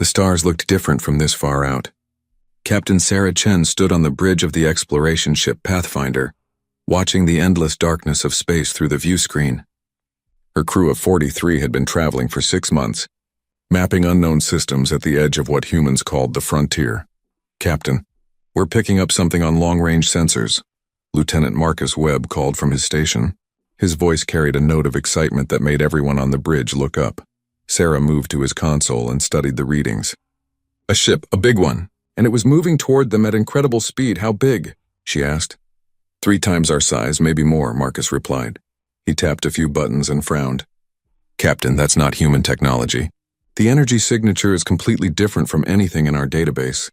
The stars looked different from this far out. Captain Sarah Chen stood on the bridge of the exploration ship Pathfinder, watching the endless darkness of space through the view screen. Her crew of 43 had been traveling for 6 months, mapping unknown systems at the edge of what humans called the frontier. "Captain, we're picking up something on long-range sensors," Lieutenant Marcus Webb called from his station. His voice carried a note of excitement that made everyone on the bridge look up. Sarah moved to his console and studied the readings. "A ship, a big one, and it was moving toward them at incredible speed. How big?" she asked. "3 times our size, maybe more," Marcus replied. He tapped a few buttons and frowned. "Captain, that's not human technology. The energy signature is completely different from anything in our database."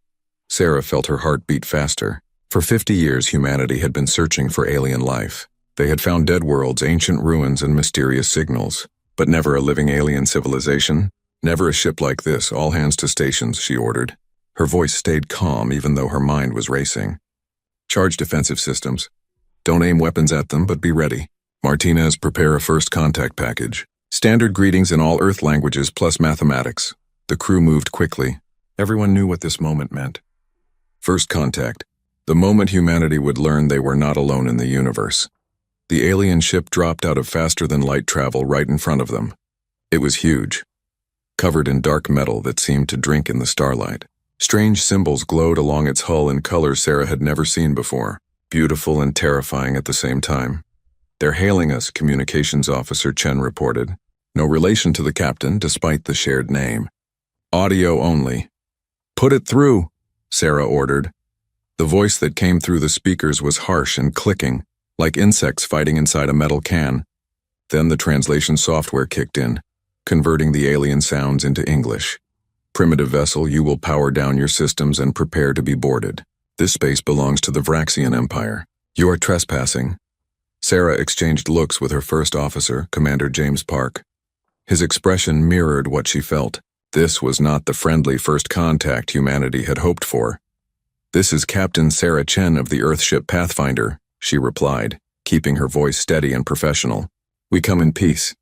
Sarah felt her heart beat faster. For 50 years, humanity had been searching for alien life. They had found dead worlds, ancient ruins, and mysterious signals, but never a living alien civilization. "Never a ship like this. All hands to stations," she ordered. Her voice stayed calm even though her mind was racing. "Charge defensive systems. Don't aim weapons at them, but be ready. Martinez, prepare a first contact package. Standard greetings in all Earth languages plus mathematics." The crew moved quickly. Everyone knew what this moment meant. First contact. The moment humanity would learn they were not alone in the universe. The alien ship dropped out of faster-than-light travel right in front of them. It was huge, covered in dark metal that seemed to drink in the starlight. Strange symbols glowed along its hull in colors Sarah had never seen before, beautiful and terrifying at the same time. "They're hailing us," Communications Officer Chen reported. No relation to the captain, despite the shared name. "Audio only." "Put it through," Sarah ordered. The voice that came through the speakers was harsh and clicking, like insects fighting inside a metal can. Then the translation software kicked in, converting the alien sounds into English. "Primitive vessel, you will power down your systems and prepare to be boarded. This space belongs to the Vraxian Empire. You are trespassing." Sarah exchanged looks with her first officer, Commander James Park. His expression mirrored what she felt. This was not the friendly first contact humanity had hoped for. "This is Captain Sarah Chen of the Earthship Pathfinder," she replied, keeping her voice steady and professional. "We come in peace.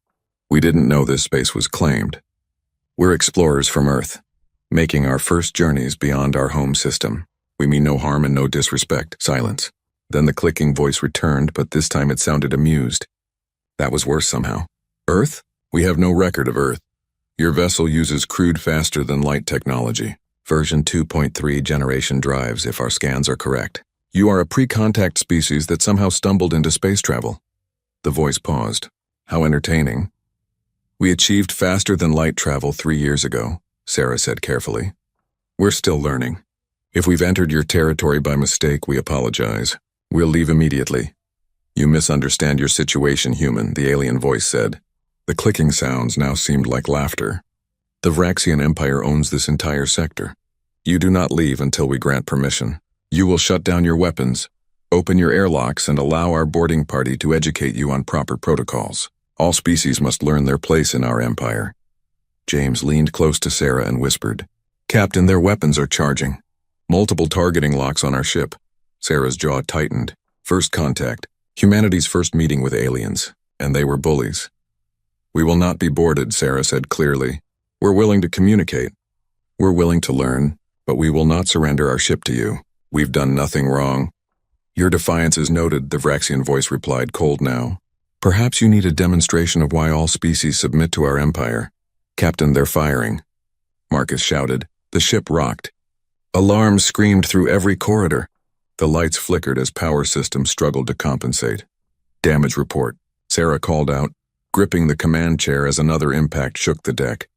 We didn't know this space was claimed. We're explorers from Earth, making our first journeys beyond our home system. We mean no harm and no disrespect." Silence. Then the clicking voice returned, but this time it sounded amused. That was worse somehow. "Earth? We have no record of Earth. Your vessel uses crude faster-than-light technology. Version 2.3 generation drives, if our scans are correct. You are a pre-contact species that somehow stumbled into space travel." The voice paused. "How entertaining." "We achieved faster-than-light travel 3 years ago," Sarah said carefully. "We're still learning. If we've entered your territory by mistake, we apologize. We'll leave immediately." "You misunderstand your situation, human," the alien voice said. The clicking sounds now seemed like laughter. "The Vraxian Empire owns this entire sector. You do not leave until we grant permission. You will shut down your weapons, open your airlocks, and allow our boarding party to educate you on proper protocols. All species must learn their place in our empire." James leaned close to Sarah and whispered, "Captain, their weapons are charging. Multiple targeting locks on our ship." Sarah's jaw tightened. First contact, humanity's first meeting with aliens, and they were bullies. "We will not be boarded," Sarah said clearly. "We're willing to communicate. We're willing to learn, but we will not surrender our ship to you. We've done nothing wrong." "Your defiance is noted," the Vraxian voice replied, cold now. "Perhaps you need a demonstration of why all species submit to our empire." "Captain, they're firing," Marcus shouted. The ship rocked. Alarms screamed through every corridor. The lights flickered as power systems struggled to compensate. "Damage report," Sarah called out, gripping the command chair as another impact shook the deck.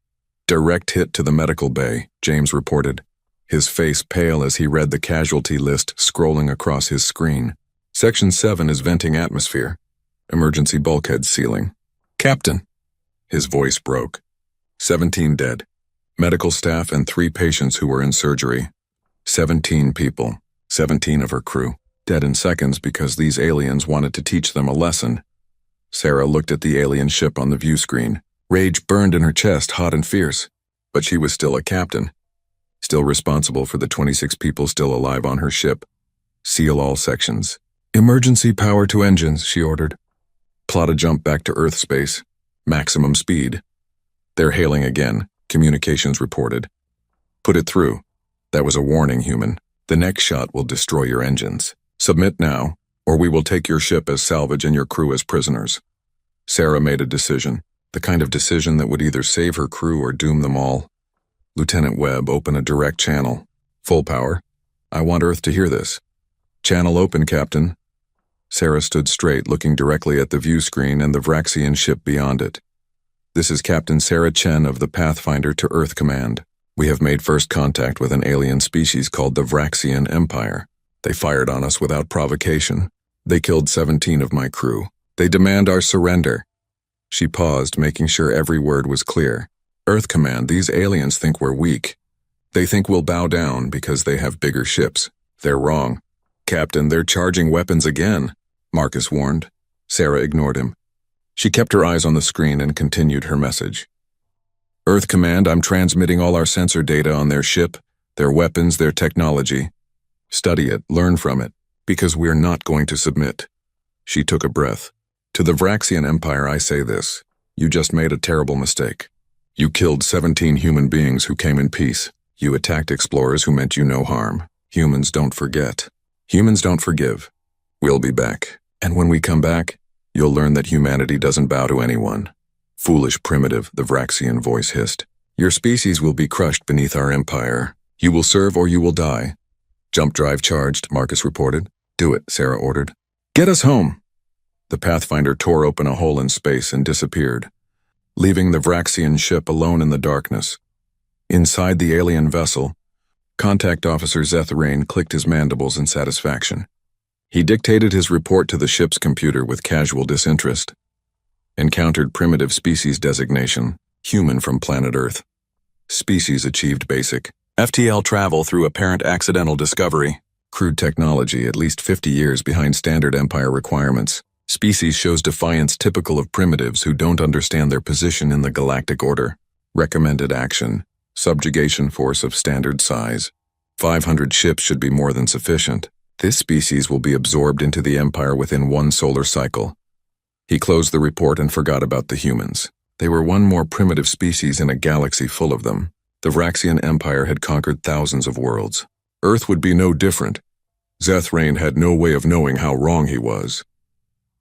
"Direct hit to the medical bay," James reported, his face pale as he read the casualty list scrolling across his screen. "Section 7 is venting atmosphere. Emergency bulkhead sealing." "Captain!" His voice broke. 17 dead. Medical staff and 3 patients who were in surgery. 17 people, 17 of her crew, dead in seconds because these aliens wanted to teach them a lesson. Sarah looked at the alien ship on the view screen. Rage burned in her chest, hot and fierce. But she was still a captain, still responsible for the 26 people still alive on her ship. "Seal all sections. Emergency power to engines," she ordered. "Plot a jump back to Earth space. Maximum speed." "They're hailing again," Communications reported. Put it through. That was a warning, human. The next shot will destroy your engines. Submit now, or we will take your ship as salvage and your crew as prisoners. Sarah made a decision, the kind of decision that would either save her crew or doom them all. Lieutenant Webb, open a direct channel. Full power. I want Earth to hear this. Channel open, Captain. Sarah stood straight, looking directly at the view screen and the Vraxian ship beyond it. This is Captain Sarah Chen of the Pathfinder to Earth Command. We have made first contact with an alien species called the Vraxian Empire. They fired on us without provocation. They killed 17 of my crew. They demand our surrender. She paused, making sure every word was clear. Earth Command, these aliens think we're weak. They think we'll bow down because they have bigger ships. They're wrong. Captain, they're charging weapons again, Marcus warned. Sarah ignored him. She kept her eyes on the screen and continued her message. Earth Command, I'm transmitting all our sensor data on their ship, their weapons, their technology. Study it, learn from it, because we're not going to submit. She took a breath. To the Vraxian Empire, I say this. You just made a terrible mistake. You killed 17 human beings who came in peace. You attacked explorers who meant you no harm. Humans don't forget. Humans don't forgive. We'll be back. And when we come back, you'll learn that humanity doesn't bow to anyone. Foolish primitive, the Vraxian voice hissed. Your species will be crushed beneath our empire. You will serve or you will die. Jump drive charged, Marcus reported. Do it, Sarah ordered. Get us home. The Pathfinder tore open a hole in space and disappeared, leaving the Vraxian ship alone in the darkness. Inside the alien vessel, Contact Officer Zethrain clicked his mandibles in satisfaction. He dictated his report to the ship's computer with casual disinterest. Encountered primitive species designation, human from planet Earth. Species achieved basic. FTL travel through apparent accidental discovery. Crude technology at least 50 years behind standard Empire requirements. Species shows defiance typical of primitives who don't understand their position in the galactic order. Recommended action. Subjugation force of standard size. 500 ships should be more than sufficient. This species will be absorbed into the Empire within one solar cycle. He closed the report and forgot about the humans. They were one more primitive species in a galaxy full of them. The Vraxian Empire had conquered thousands of worlds. Earth would be no different. Zethrain had no way of knowing how wrong he was.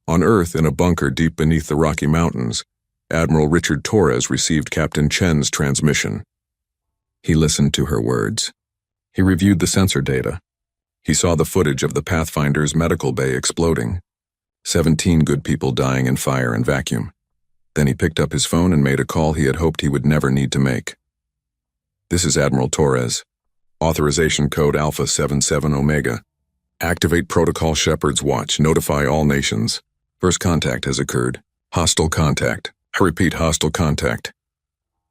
On Earth, in a bunker deep beneath the Rocky Mountains, Admiral Richard Torres received Captain Chen's transmission. He listened to her words. He reviewed the sensor data. He saw the footage of the Pathfinder's medical bay exploding. 17 good people dying in fire and vacuum. Then he picked up his phone and made a call he had hoped he would never need to make. This is Admiral Torres. Authorization code Alpha 77 Omega. Activate Protocol Shepherd's Watch. Notify all nations. First contact has occurred. Hostile contact. I repeat, hostile contact.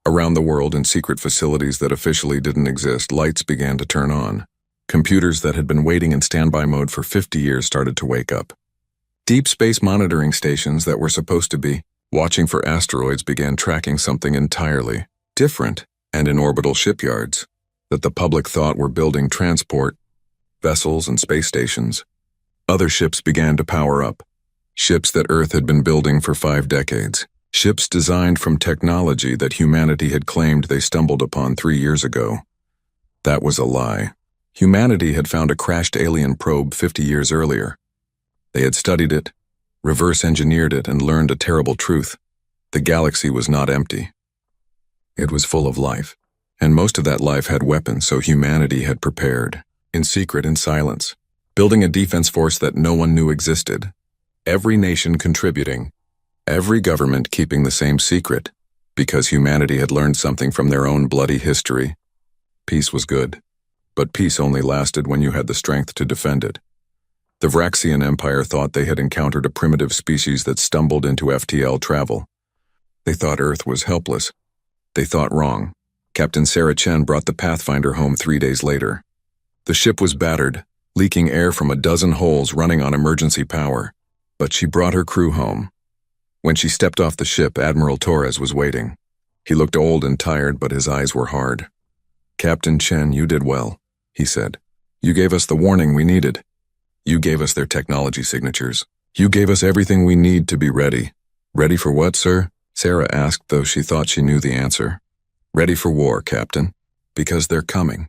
Around the world, in secret facilities that officially didn't exist, lights began to turn on. Computers that had been waiting in standby mode for 50 years started to wake up. Deep space monitoring stations that were supposed to be watching for asteroids began tracking something entirely different, and in orbital shipyards that the public thought were building transport, vessels and space stations. Other ships began to power up. Ships that Earth had been building for 5 decades. Ships designed from technology that humanity had claimed they stumbled upon 3 years ago. That was a lie. Humanity had found a crashed alien probe 50 years earlier. They had studied it, reverse-engineered it, and learned a terrible truth. The galaxy was not empty. It was full of life, and most of that life had weapons, so humanity had prepared, in secret and silence, building a defense force that no one knew existed. Every nation contributing, every government keeping the same secret, because humanity had learned something from their own bloody history. Peace was good, but peace only lasted when you had the strength to defend it. The Vraxian Empire thought they had encountered a primitive species that stumbled into FTL travel. They thought Earth was helpless. They thought wrong. Captain Sarah Chen brought the Pathfinder home 3 days later. The ship was battered, leaking air from a dozen holes running on emergency power. But she brought her crew home. When she stepped off the ship, Admiral Torres was waiting. He looked old and tired, but his eyes were hard. Captain Chen, you did well, he said. You gave us the warning we needed. You gave us their technology signatures. You gave us everything we need to be ready. Ready for what, sir? Sarah asked, though she thought she knew the answer. Ready for war, Captain. Because they're coming.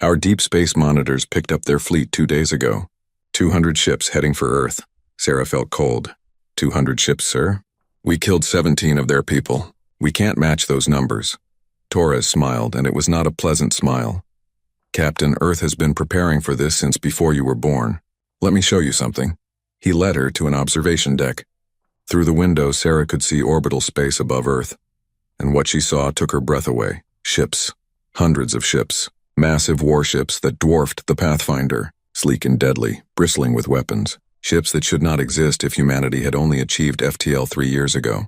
Our deep space monitors picked up their fleet 2 days ago. 200 ships heading for Earth. Sarah felt cold. 200 ships, sir? We killed 17 of their people. We can't match those numbers. Torres smiled, and it was not a pleasant smile. Captain, Earth has been preparing for this since before you were born. Let me show you something. He led her to an observation deck. Through the window, Sarah could see orbital space above Earth. And what she saw took her breath away. Ships. Hundreds of ships. Massive warships that dwarfed the Pathfinder. Sleek and deadly, bristling with weapons. Ships that should not exist if humanity had only achieved FTL 3 years ago.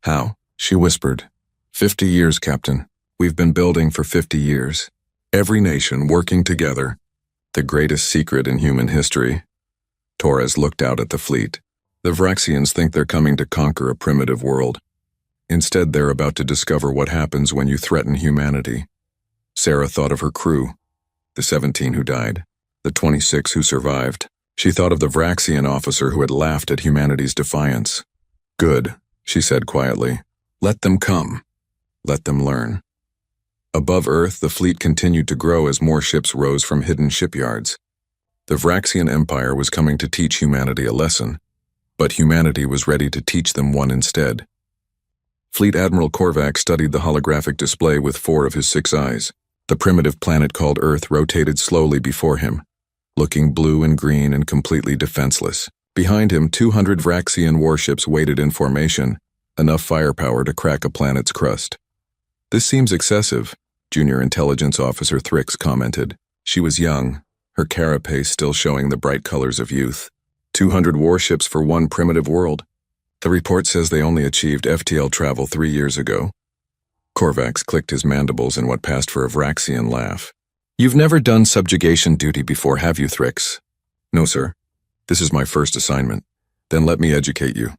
How? She whispered. 50 years, Captain. We've been building for 50 years. Every nation working together. The greatest secret in human history. Torres looked out at the fleet. The Vraxians think they're coming to conquer a primitive world. Instead, they're about to discover what happens when you threaten humanity. Sarah thought of her crew. The 17 who died. The 26 who survived. She thought of the Vraxian officer who had laughed at humanity's defiance. Good, she said quietly. Let them come. Let them learn. Above Earth, the fleet continued to grow as more ships rose from hidden shipyards. The Vraxian Empire was coming to teach humanity a lesson, but humanity was ready to teach them one instead. Fleet Admiral Korvax studied the holographic display with 4 of his 6 eyes. The primitive planet called Earth rotated slowly before him, looking blue and green and completely defenseless. Behind him, 200 Vraxian warships waited in formation, enough firepower to crack a planet's crust. This seems excessive, Junior Intelligence Officer Thrix commented. She was young, her carapace still showing the bright colors of youth. 200 warships for one primitive world. The report says they only achieved FTL travel 3 years ago. Korvax clicked his mandibles in what passed for a Vraxian laugh. You've never done subjugation duty before, have you, Thrix? No, sir. This is my first assignment. Then let me educate you.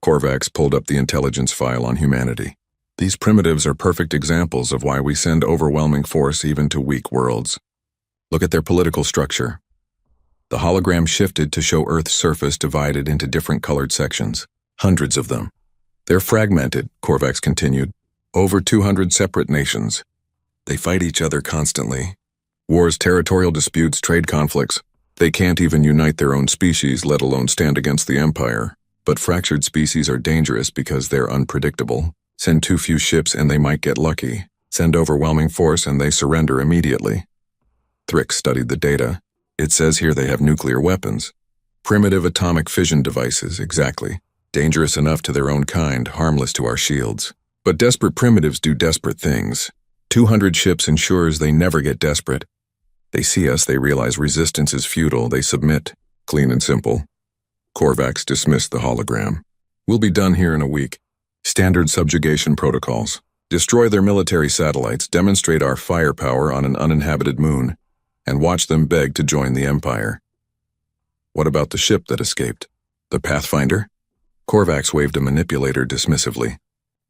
Korvax pulled up the intelligence file on humanity. These primitives are perfect examples of why we send overwhelming force even to weak worlds. Look at their political structure. The hologram shifted to show Earth's surface divided into different colored sections. Hundreds of them. They're fragmented, Korvax continued. Over 200 separate nations. They fight each other constantly. Wars, territorial disputes, trade conflicts. They can't even unite their own species, let alone stand against the Empire. But fractured species are dangerous because they're unpredictable. Send too few ships and they might get lucky. Send overwhelming force and they surrender immediately. Thrix studied the data. It says here they have nuclear weapons. Primitive atomic fission devices, exactly. Dangerous enough to their own kind, harmless to our shields. But desperate primitives do desperate things. 200 ships ensures they never get desperate. They see us, they realize resistance is futile, they submit. Clean and simple. Korvax dismissed the hologram. We'll be done here in a week. Standard subjugation protocols. Destroy their military satellites, demonstrate our firepower on an uninhabited moon, and watch them beg to join the Empire. What about the ship that escaped? The Pathfinder? Korvax waved a manipulator dismissively.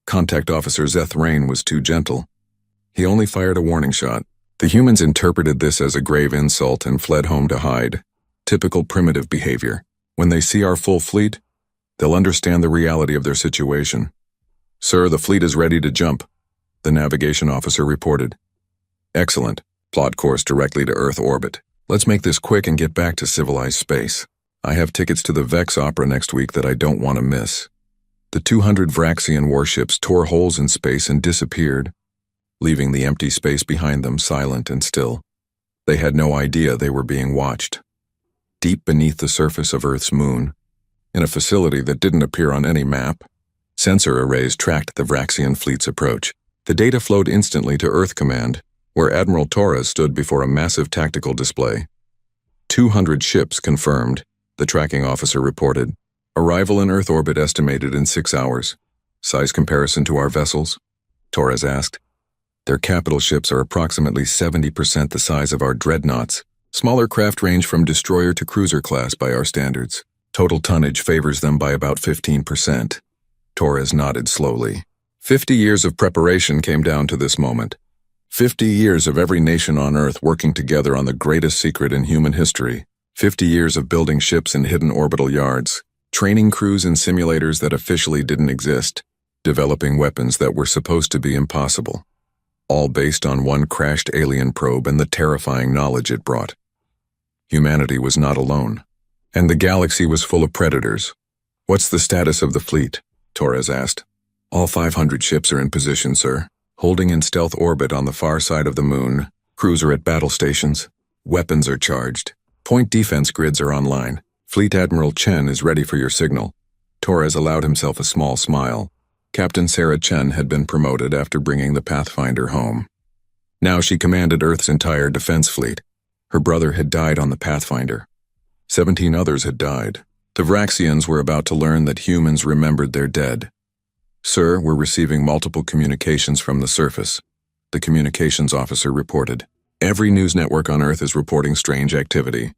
Contact Officer Zeth Rain was too gentle. He only fired a warning shot. The humans interpreted this as a grave insult and fled home to hide. Typical primitive behavior. When they see our full fleet, they'll understand the reality of their situation. Sir, the fleet is ready to jump, the navigation officer reported. Excellent. Plot course directly to Earth orbit. Let's make this quick and get back to civilized space. I have tickets to the Vex Opera next week that I don't want to miss. The 200 Vraxian warships tore holes in space and disappeared, leaving the empty space behind them silent and still. They had no idea they were being watched. Deep beneath the surface of Earth's moon, in a facility that didn't appear on any map, sensor arrays tracked the Vraxian fleet's approach. The data flowed instantly to Earth Command, where Admiral Torres stood before a massive tactical display. 200 ships confirmed, the tracking officer reported. Arrival in Earth orbit estimated in 6 hours. Size comparison to our vessels? Torres asked. Their capital ships are approximately 70% the size of our dreadnoughts. Smaller craft range from destroyer to cruiser class by our standards. Total tonnage favors them by about 15%. Torres nodded slowly. 50 years of preparation came down to this moment. 50 years of every nation on Earth working together on the greatest secret in human history. 50 years of building ships in hidden orbital yards, training crews in simulators that officially didn't exist, developing weapons that were supposed to be impossible. all based on one crashed alien probe and the terrifying knowledge it brought. Humanity was not alone, and the galaxy was full of predators. "What's the status of the fleet?" Torres asked. "All 500 ships are in position, sir, holding in stealth orbit on the far side of the moon. Crews are at battle stations. Weapons are charged. Point defense grids are online. Fleet Admiral Chen is ready for your signal." Torres allowed himself a small smile. Captain Sarah Chen had been promoted after bringing the Pathfinder home. Now she commanded Earth's entire defense fleet. Her brother had died on the Pathfinder. 17 others had died. The Vraxians were about to learn that humans remembered their dead. "Sir, we're receiving multiple communications from the surface," the communications officer reported. "Every news network on Earth is reporting strange activity.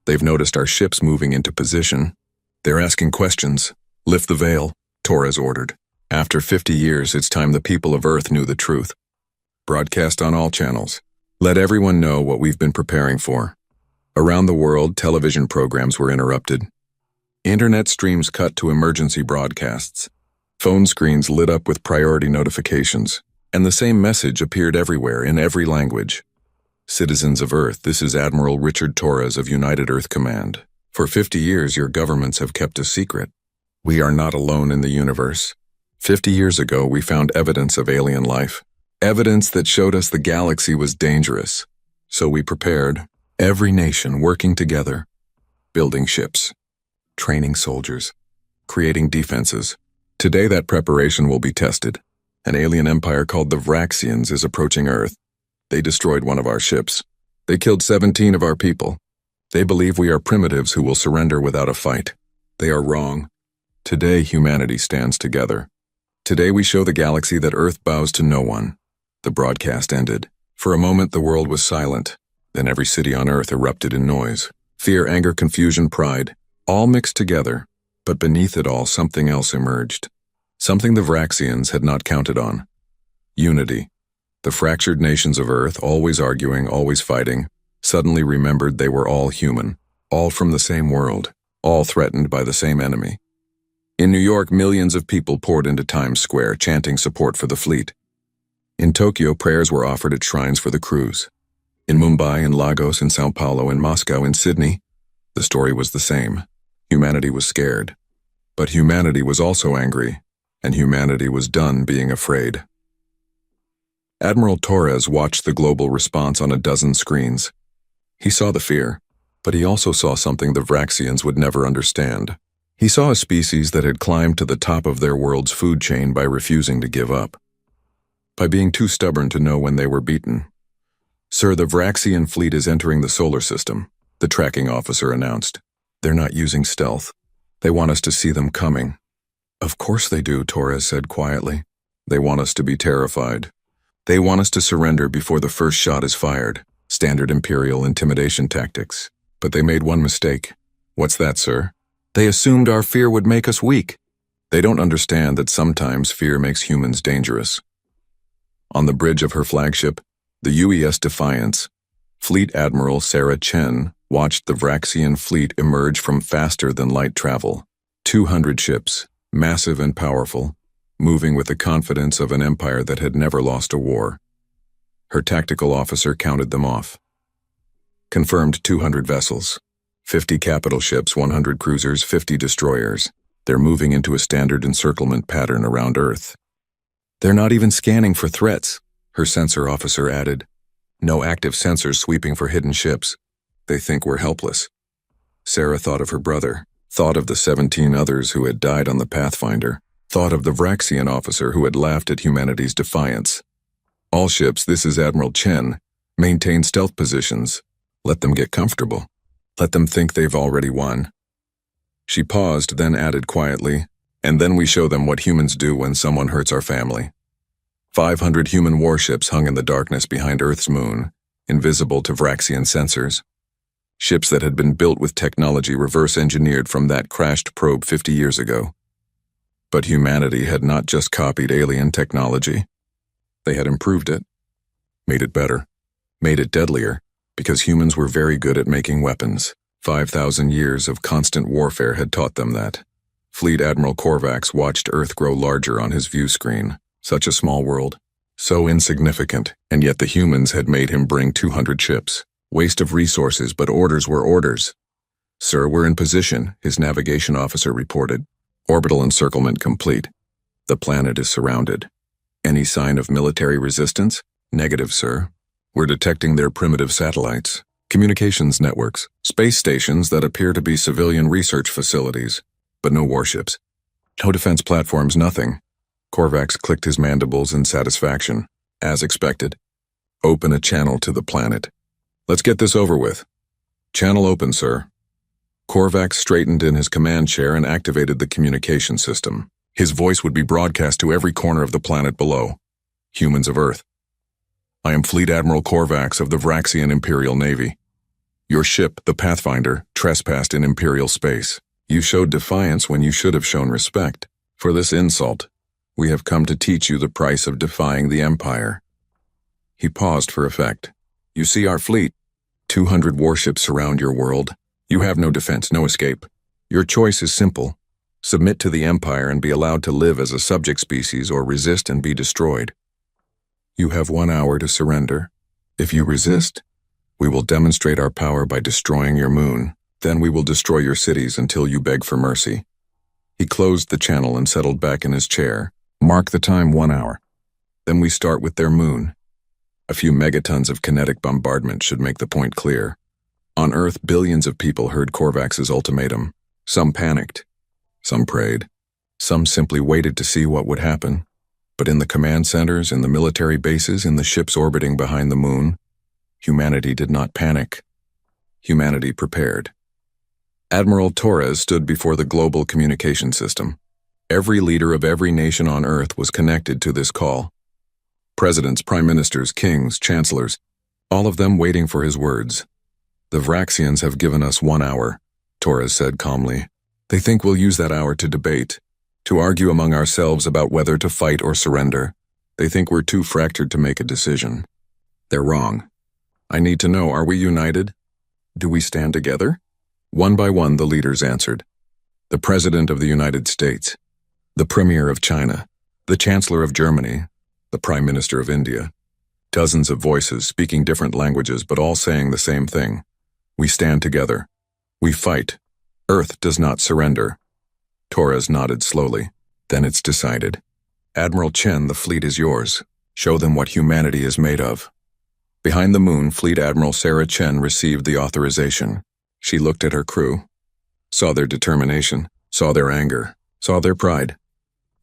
They've noticed our ships moving into position. They're asking questions. Lift the veil," Torres ordered. "After 50 years, it's time the people of Earth knew the truth. Broadcast on all channels. Let everyone know what we've been preparing for." Around the world, television programs were interrupted. Internet streams cut to emergency broadcasts. Phone screens lit up with priority notifications, and the same message appeared everywhere in every language. "Citizens of Earth, this is Admiral Richard Torres of United Earth Command. For 50 years, your governments have kept a secret. We are not alone in the universe. 50 years ago, we found evidence of alien life. Evidence that showed us the galaxy was dangerous. So we prepared, every nation working together, building ships, training soldiers, creating defenses. Today that preparation will be tested. An alien empire called the Vraxians is approaching Earth. They destroyed one of our ships. They killed 17 of our people. They believe we are primitives who will surrender without a fight. They are wrong. Today humanity stands together. Today we show the galaxy that Earth bows to no one." The broadcast ended. For a moment the world was silent. Then every city on Earth erupted in noise. Fear, anger, confusion, pride, all mixed together. But beneath it all something else emerged. Something the Vraxians had not counted on. Unity. The fractured nations of Earth, always arguing, always fighting, suddenly remembered they were all human, all from the same world, all threatened by the same enemy. In New York, millions of people poured into Times Square, chanting support for the fleet. In Tokyo, prayers were offered at shrines for the crews. In Mumbai, in Lagos, in Sao Paulo, in Moscow, in Sydney, the story was the same. Humanity was scared. But humanity was also angry, and humanity was done being afraid. Admiral Torres watched the global response on a dozen screens. He saw the fear, but he also saw something the Vraxians would never understand. He saw a species that had climbed to the top of their world's food chain by refusing to give up, by being too stubborn to know when they were beaten. "Sir, the Vraxian fleet is entering the solar system," the tracking officer announced. "They're not using stealth. They want us to see them coming." "Of course they do," Torres said quietly. "They want us to be terrified. They want us to surrender before the first shot is fired. Standard Imperial intimidation tactics. But they made one mistake." "What's that, sir?" "They assumed our fear would make us weak. They don't understand that sometimes fear makes humans dangerous." On the bridge of her flagship, the UES Defiance, Fleet Admiral Sarah Chen watched the Vraxian fleet emerge from faster-than-light travel. 200 ships, massive and powerful, moving with the confidence of an empire that had never lost a war. Her tactical officer counted them off. Confirmed 200 vessels. 50 capital ships, 100 cruisers, 50 destroyers. They're moving into a standard encirclement pattern around Earth. "They're not even scanning for threats," her sensor officer added. "No active sensors sweeping for hidden ships. They think we're helpless." Sarah thought of her brother, thought of the 17 others who had died on the Pathfinder, thought of the Vraxian officer who had laughed at humanity's defiance. "All ships, this is Admiral Chen. Maintain stealth positions. Let them get comfortable. Let them think they've already won." She paused, then added quietly, "And then we show them what humans do when someone hurts our family." 500 human warships hung in the darkness behind Earth's moon, invisible to Vraxian sensors. Ships that had been built with technology reverse-engineered from that crashed probe 50 years ago. But humanity had not just copied alien technology. They had improved it, made it better, made it deadlier, because humans were very good at making weapons. 5,000 years of constant warfare had taught them that. Fleet Admiral Korvax watched Earth grow larger on his view screen. Such a small world, So insignificant, and yet the humans had made him bring 200 ships. Waste of resources, but orders were orders. Sir, we're in position, his navigation officer reported. Orbital encirclement complete. The planet is surrounded. Any sign of military resistance? Negative, sir. We're detecting their primitive satellites, communications networks, space stations that appear to be civilian research facilities, but no warships. No defense platforms, nothing. Korvax clicked his mandibles in satisfaction. As expected. Open a channel to the planet. Let's get this over with. Channel open, sir. Korvax straightened in his command chair and activated the communication system. His voice would be broadcast to every corner of the planet below. Humans of Earth. I am Fleet Admiral Korvax of the Vraxian Imperial Navy. Your ship, the Pathfinder, trespassed in Imperial space. You showed defiance when you should have shown respect. For this insult, we have come to teach you the price of defying the Empire. He paused for effect. You see our fleet. 200 warships surround your world. You have no defense, no escape. Your choice is simple. Submit to the Empire and be allowed to live as a subject species or resist and be destroyed. You have 1 hour to surrender. If you resist, we will demonstrate our power by destroying your moon. Then we will destroy your cities until you beg for mercy. He closed the channel and settled back in his chair. Mark the time, 1 hour. Then we start with their moon. A few megatons of kinetic bombardment should make the point clear. On Earth, billions of people heard Korvax's ultimatum. Some panicked. Some prayed. Some simply waited to see what would happen. But in the command centers, in the military bases, in the ships orbiting behind the moon, humanity did not panic. Humanity prepared. Admiral Torres stood before the global communication system. Every leader of every nation on Earth was connected to this call. Presidents, prime ministers, kings, chancellors, all of them waiting for his words. The Vraxians have given us 1 hour, Torres said calmly. They think we'll use that hour to debate, to argue among ourselves about whether to fight or surrender. They think we're too fractured to make a decision. They're wrong. I need to know, are we united? Do we stand together? One by one, the leaders answered. The President of the United States, the Premier of China, the Chancellor of Germany, the Prime Minister of India. Dozens of voices speaking different languages but all saying the same thing. We stand together. We fight. Earth does not surrender. Torres nodded slowly. Then it's decided. Admiral Chen, the fleet is yours. Show them what humanity is made of. Behind the moon, Fleet Admiral Sarah Chen received the authorization. She looked at her crew, saw their determination, saw their anger, saw their pride.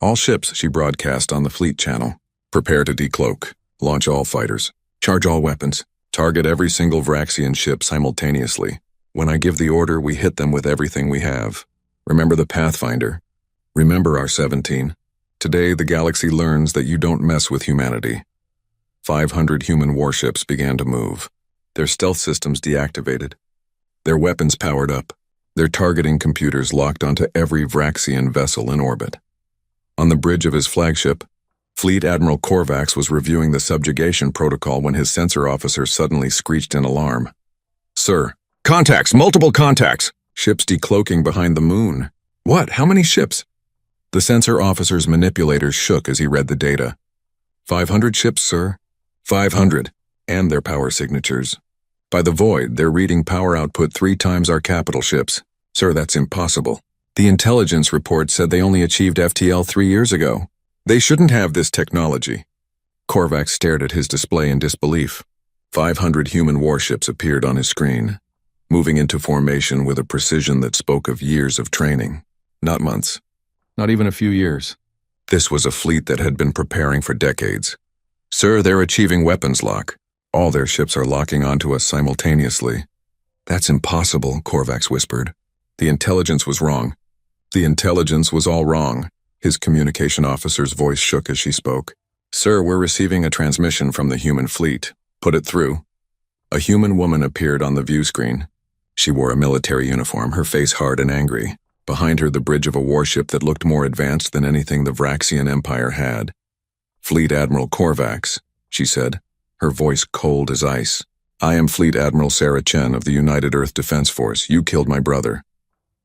All ships, she broadcast on the fleet channel. Prepare to decloak, launch all fighters, charge all weapons, target every single Vraxian ship simultaneously. When I give the order, we hit them with everything we have. Remember the Pathfinder. Remember our 17. Today, the galaxy learns that you don't mess with humanity. 500 human warships began to move. Their stealth systems deactivated. Their weapons powered up. Their targeting computers locked onto every Vraxian vessel in orbit. On the bridge of his flagship, Fleet Admiral Korvax was reviewing the subjugation protocol when his sensor officer suddenly screeched in alarm. Sir, contacts, multiple contacts! Ships decloaking behind the moon. What? How many ships? The sensor officer's manipulators shook as he read the data. 500 ships, sir. 500. And their power signatures. By the void, they're reading power output 3 times our capital ships. Sir, that's impossible. The intelligence report said they only achieved FTL 3 years ago. They shouldn't have this technology. Korvax stared at his display in disbelief. 500 human warships appeared on his screen, moving into formation with a precision that spoke of years of training. Not months. Not even a few years. This was a fleet that had been preparing for decades. Sir, they're achieving weapons lock. All their ships are locking onto us simultaneously. That's impossible, Korvax whispered. The intelligence was wrong. The intelligence was all wrong. His communication officer's voice shook as she spoke. Sir, we're receiving a transmission from the human fleet. Put it through. A human woman appeared on the view screen. She wore a military uniform, her face hard and angry. Behind her, the bridge of a warship that looked more advanced than anything the Vraxian Empire had. Fleet Admiral Korvax, she said, her voice cold as ice. I am Fleet Admiral Sarah Chen of the United Earth Defense Force. You killed my brother.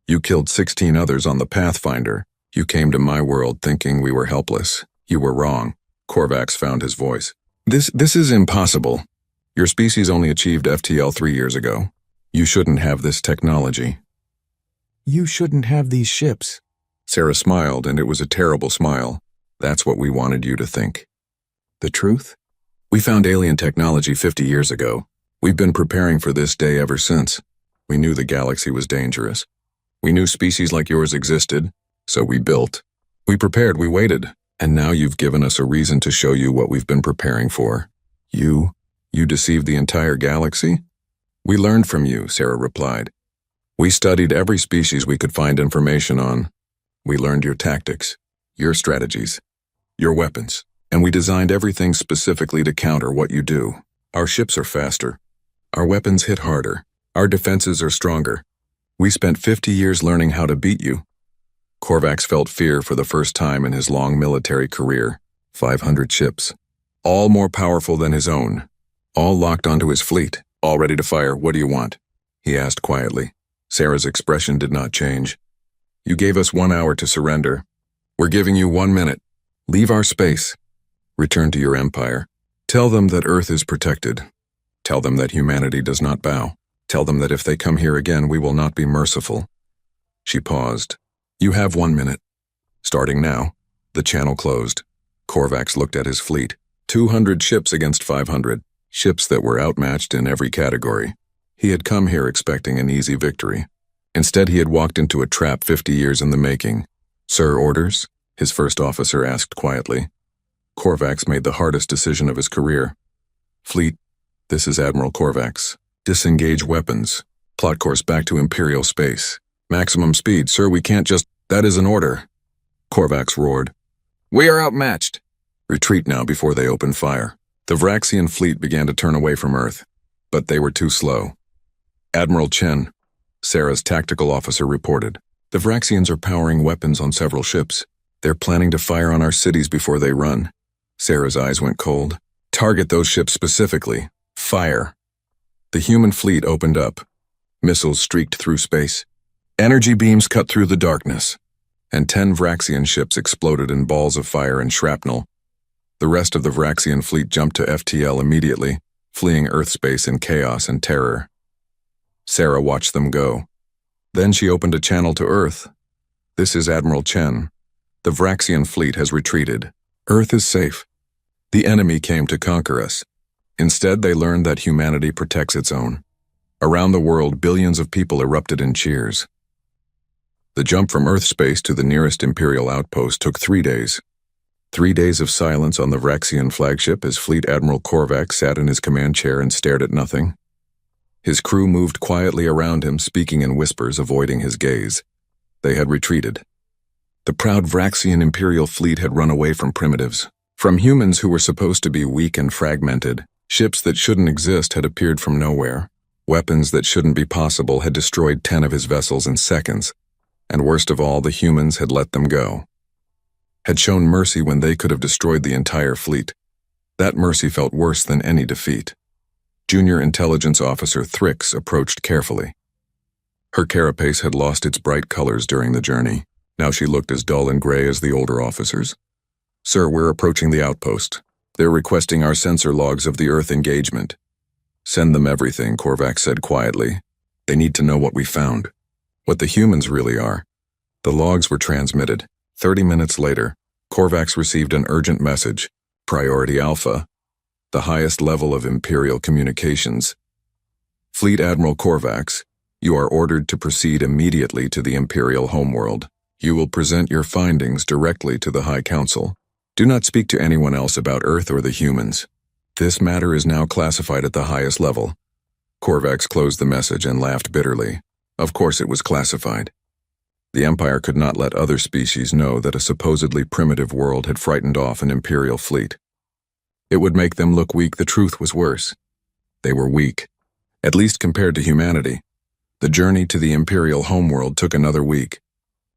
You killed 16 others on the Pathfinder. You came to my world thinking we were helpless. You were wrong. Korvax found his voice. This is impossible. Your species only achieved FTL 3 years ago. You shouldn't have this technology. You shouldn't have these ships. Sarah smiled, and it was a terrible smile. That's what we wanted you to think. The truth? We found alien technology 50 years ago. We've been preparing for this day ever since. We knew the galaxy was dangerous. We knew species like yours existed, so we built. We prepared, we waited, and now you've given us a reason to show you what we've been preparing for. You deceived the entire galaxy? We learned from you, Sarah replied. We studied every species we could find information on. We learned your tactics, your strategies, your weapons, and we designed everything specifically to counter what you do. Our ships are faster. Our weapons hit harder. Our defenses are stronger. We spent 50 years learning how to beat you. Korvax felt fear for the first time in his long military career. 500 ships, all more powerful than his own, all locked onto his fleet, all ready to fire. What do you want? He asked quietly. Sarah's expression did not change. You gave us 1 hour to surrender. We're giving you 1 minute. Leave our space. Return to your empire. Tell them that Earth is protected. Tell them that humanity does not bow. Tell them that if they come here again, we will not be merciful. She paused. You have 1 minute. Starting now. The channel closed. Korvax looked at his fleet. 200 ships against 500. Ships that were outmatched in every category. He had come here expecting an easy victory. Instead, he had walked into a trap 50 years in the making. Sir, orders? His first officer asked quietly. Korvax made the hardest decision of his career. Fleet, this is Admiral Korvax. Disengage weapons. Plot course back to Imperial space. Maximum speed, sir, we can't just— That is an order. Korvax roared. We are outmatched. Retreat now before they open fire. The Vraxian fleet began to turn away from Earth, but they were too slow. Admiral Chen, Sarah's tactical officer, reported. The Vraxians are powering weapons on several ships. They're planning to fire on our cities before they run. Sarah's eyes went cold. Target those ships specifically. Fire. The human fleet opened up. Missiles streaked through space. Energy beams cut through the darkness, and 10 Vraxian ships exploded in balls of fire and shrapnel. The rest of the Vraxian fleet jumped to FTL immediately, fleeing Earth space in chaos and terror. Sarah watched them go. Then she opened a channel to Earth. This is Admiral Chen. The Vraxian fleet has retreated. Earth is safe. The enemy came to conquer us. Instead, they learned that humanity protects its own. Around the world, billions of people erupted in cheers. The jump from Earth space to the nearest Imperial outpost took 3 days. 3 days of silence on the Vraxian flagship as Fleet Admiral Korvax sat in his command chair and stared at nothing. His crew moved quietly around him, speaking in whispers, avoiding his gaze. They had retreated. The proud Vraxian Imperial fleet had run away from primitives. From humans who were supposed to be weak and fragmented, ships that shouldn't exist had appeared from nowhere. Weapons that shouldn't be possible had destroyed 10 of his vessels in seconds. And worst of all, the humans had let them go. Had shown mercy when they could have destroyed the entire fleet. That mercy felt worse than any defeat. Junior Intelligence Officer Thrix approached carefully. Her carapace had lost its bright colors during the journey. Now she looked as dull and gray as the older officers. Sir, we're approaching the outpost. They're requesting our sensor logs of the Earth engagement. Send them everything, Korvax said quietly. They need to know what we found. What the humans really are. The logs were transmitted. 30 minutes later, Korvax received an urgent message. Priority Alpha. The highest level of Imperial communications. Fleet Admiral Korvax, you are ordered to proceed immediately to the Imperial homeworld. You will present your findings directly to the High Council. Do not speak to anyone else about Earth or the humans. This matter is now classified at the highest level. Korvax closed the message and laughed bitterly. Of course it was classified. The Empire could not let other species know that a supposedly primitive world had frightened off an Imperial fleet. It would make them look weak. The truth was worse. They were weak, at least compared to humanity. The journey to the Imperial homeworld took another week.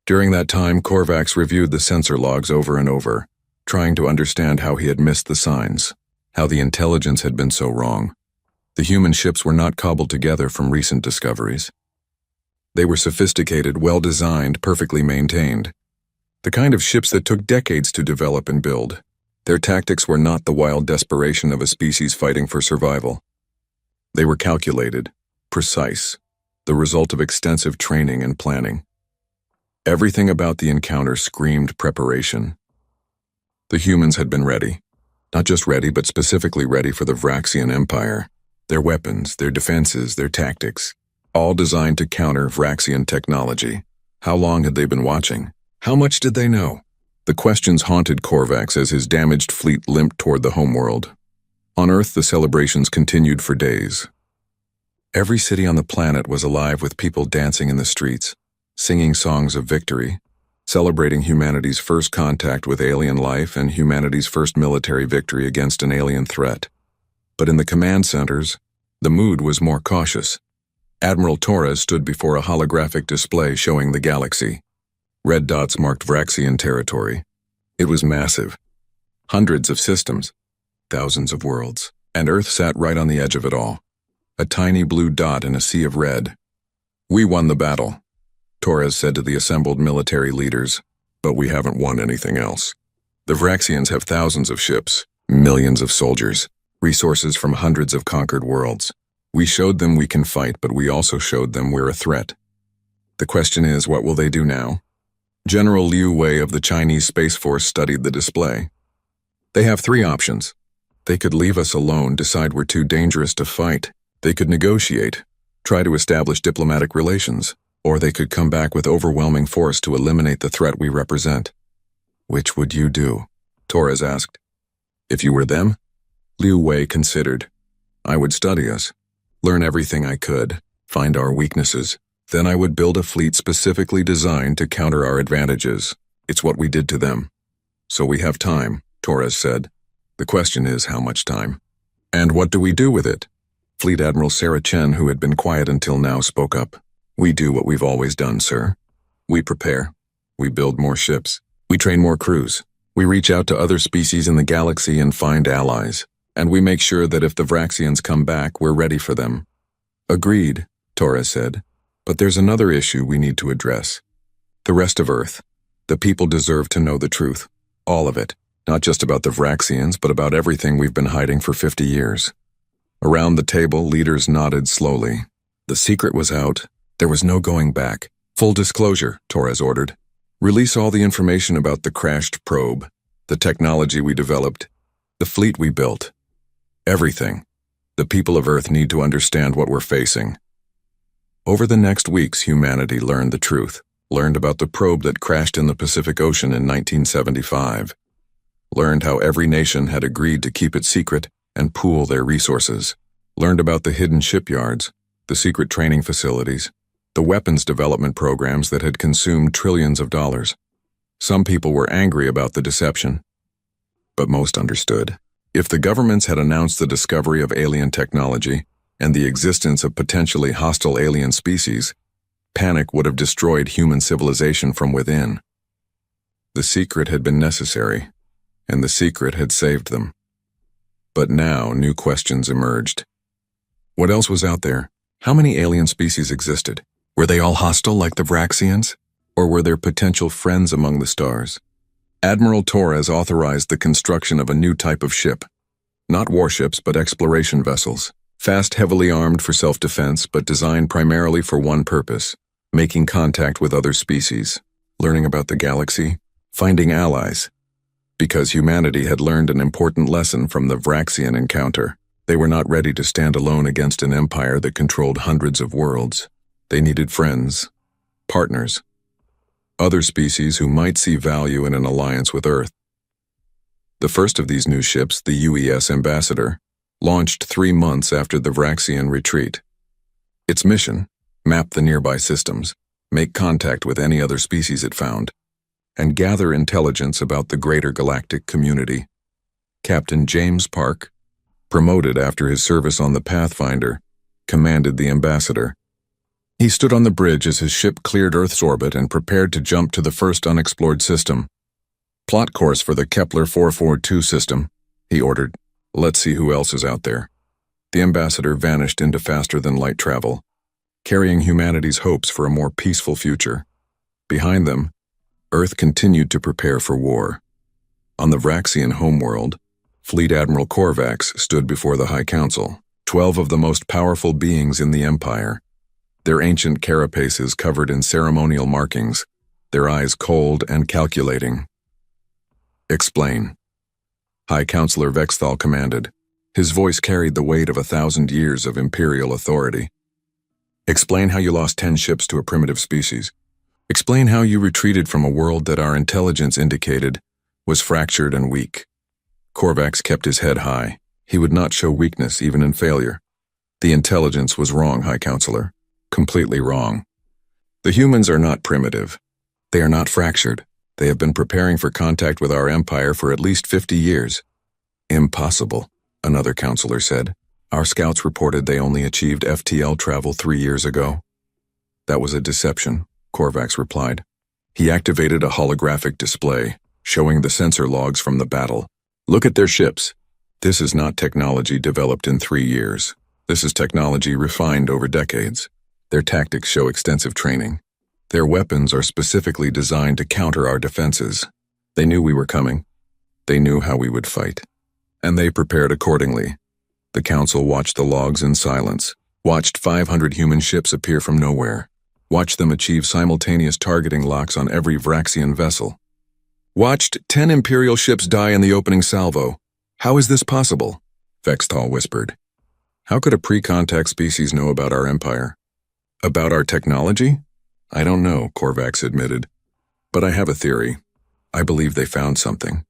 During that time, Korvax reviewed the sensor logs over and over, trying to understand how he had missed the signs, how the intelligence had been so wrong. The human ships were not cobbled together from recent discoveries. They were sophisticated, well-designed, perfectly maintained. The kind of ships that took decades to develop and build. Their tactics were not the wild desperation of a species fighting for survival. They were calculated, precise, the result of extensive training and planning. Everything about the encounter screamed preparation. The humans had been ready. Not just ready, but specifically ready for the Vraxian Empire. Their weapons, their defenses, their tactics, all designed to counter Vraxian technology. How long had they been watching? How much did they know? The questions haunted Korvax as his damaged fleet limped toward the homeworld. On Earth, the celebrations continued for days. Every city on the planet was alive with people dancing in the streets, singing songs of victory, celebrating humanity's first contact with alien life and humanity's first military victory against an alien threat. But in the command centers, the mood was more cautious. Admiral Torres stood before a holographic display showing the galaxy. Red dots marked Vraxian territory. It was massive. Hundreds of systems, thousands of worlds, and Earth sat right on the edge of it all. A tiny blue dot in a sea of red. "We won the battle," Torres said to the assembled military leaders, "but we haven't won anything else. The Vraxians have thousands of ships, millions of soldiers, resources from hundreds of conquered worlds. We showed them we can fight, but we also showed them we're a threat. The question is, what will they do now?" General Liu Wei of the Chinese Space Force studied the display. "They have three options. They could leave us alone, decide we're too dangerous to fight. They could negotiate, try to establish diplomatic relations, or they could come back with overwhelming force to eliminate the threat we represent." "Which would you do?" Torres asked. "If you were them?" Liu Wei considered. "I would study us, learn everything I could, find our weaknesses. Then I would build a fleet specifically designed to counter our advantages. It's what we did to them." "So we have time," Torres said. "The question is how much time. And what do we do with it?" Fleet Admiral Sarah Chen, who had been quiet until now, spoke up. "We do what we've always done, sir. We prepare. We build more ships. We train more crews. We reach out to other species in the galaxy and find allies. And we make sure that if the Vraxians come back, we're ready for them." "Agreed," Torres said. "But there's another issue we need to address. The rest of Earth. The people deserve to know the truth. All of it. Not just about the Vraxians, but about everything we've been hiding for 50 years. Around the table, leaders nodded slowly. The secret was out. There was no going back. "Full disclosure," Torres ordered. "Release all the information about the crashed probe, the technology we developed, the fleet we built. Everything. The people of Earth need to understand what we're facing." Over the next weeks, humanity learned the truth, learned about the probe that crashed in the Pacific Ocean in 1975, learned how every nation had agreed to keep it secret and pool their resources, learned about the hidden shipyards, the secret training facilities, the weapons development programs that had consumed trillions of dollars. Some people were angry about the deception, but most understood. If the governments had announced the discovery of alien technology and the existence of potentially hostile alien species, panic would have destroyed human civilization from within. The secret had been necessary, and the secret had saved them. But now new questions emerged. What else was out there? How many alien species existed? Were they all hostile like the Vraxians? Or were there potential friends among the stars? Admiral Torres authorized the construction of a new type of ship. Not warships, but exploration vessels. Fast, heavily armed for self-defense, but designed primarily for one purpose: making contact with other species, learning about the galaxy, finding allies. Because humanity had learned an important lesson from the Vraxian encounter. They were not ready to stand alone against an empire that controlled hundreds of worlds. They needed friends, partners, other species who might see value in an alliance with Earth. The first of these new ships, the UES Ambassador, launched 3 months after the Vraxian retreat. Its mission: map the nearby systems, make contact with any other species it found, and gather intelligence about the greater galactic community. Captain James Park, promoted after his service on the Pathfinder, commanded the Ambassador. He stood on the bridge as his ship cleared Earth's orbit and prepared to jump to the first unexplored system. "Plot course for the Kepler 442 system," he ordered. "Let's see who else is out there." The Ambassador vanished into faster-than-light travel, carrying humanity's hopes for a more peaceful future. Behind them, Earth continued to prepare for war. On the Vraxian homeworld, Fleet Admiral Korvax stood before the High Council, 12 of the most powerful beings in the Empire, their ancient carapaces covered in ceremonial markings, their eyes cold and calculating. "Explain," High Counselor Vexthal commanded. His voice carried the weight of 1,000 years of imperial authority. "Explain how you lost 10 ships to a primitive species. Explain how you retreated from a world that our intelligence indicated was fractured and weak." Korvax kept his head high. He would not show weakness even in failure. "The intelligence was wrong, High Counselor. Completely wrong. The humans are not primitive. They are not fractured. They have been preparing for contact with our empire for at least 50 years. "Impossible," another counselor said. "Our scouts reported they only achieved FTL travel 3 years ago." "That was a deception," Korvax replied. He activated a holographic display, showing the sensor logs from the battle. "Look at their ships. This is not technology developed in 3 years. This is technology refined over decades. Their tactics show extensive training. Their weapons are specifically designed to counter our defenses. They knew we were coming. They knew how we would fight. And they prepared accordingly." The council watched the logs in silence, watched 500 human ships appear from nowhere, watched them achieve simultaneous targeting locks on every Vraxian vessel. Watched 10 Imperial ships die in the opening salvo. "How is this possible?" Vexthal whispered. "How could a pre-contact species know about our empire? About our technology? I don't know," Korvax admitted. "But I have a theory. I believe they found something.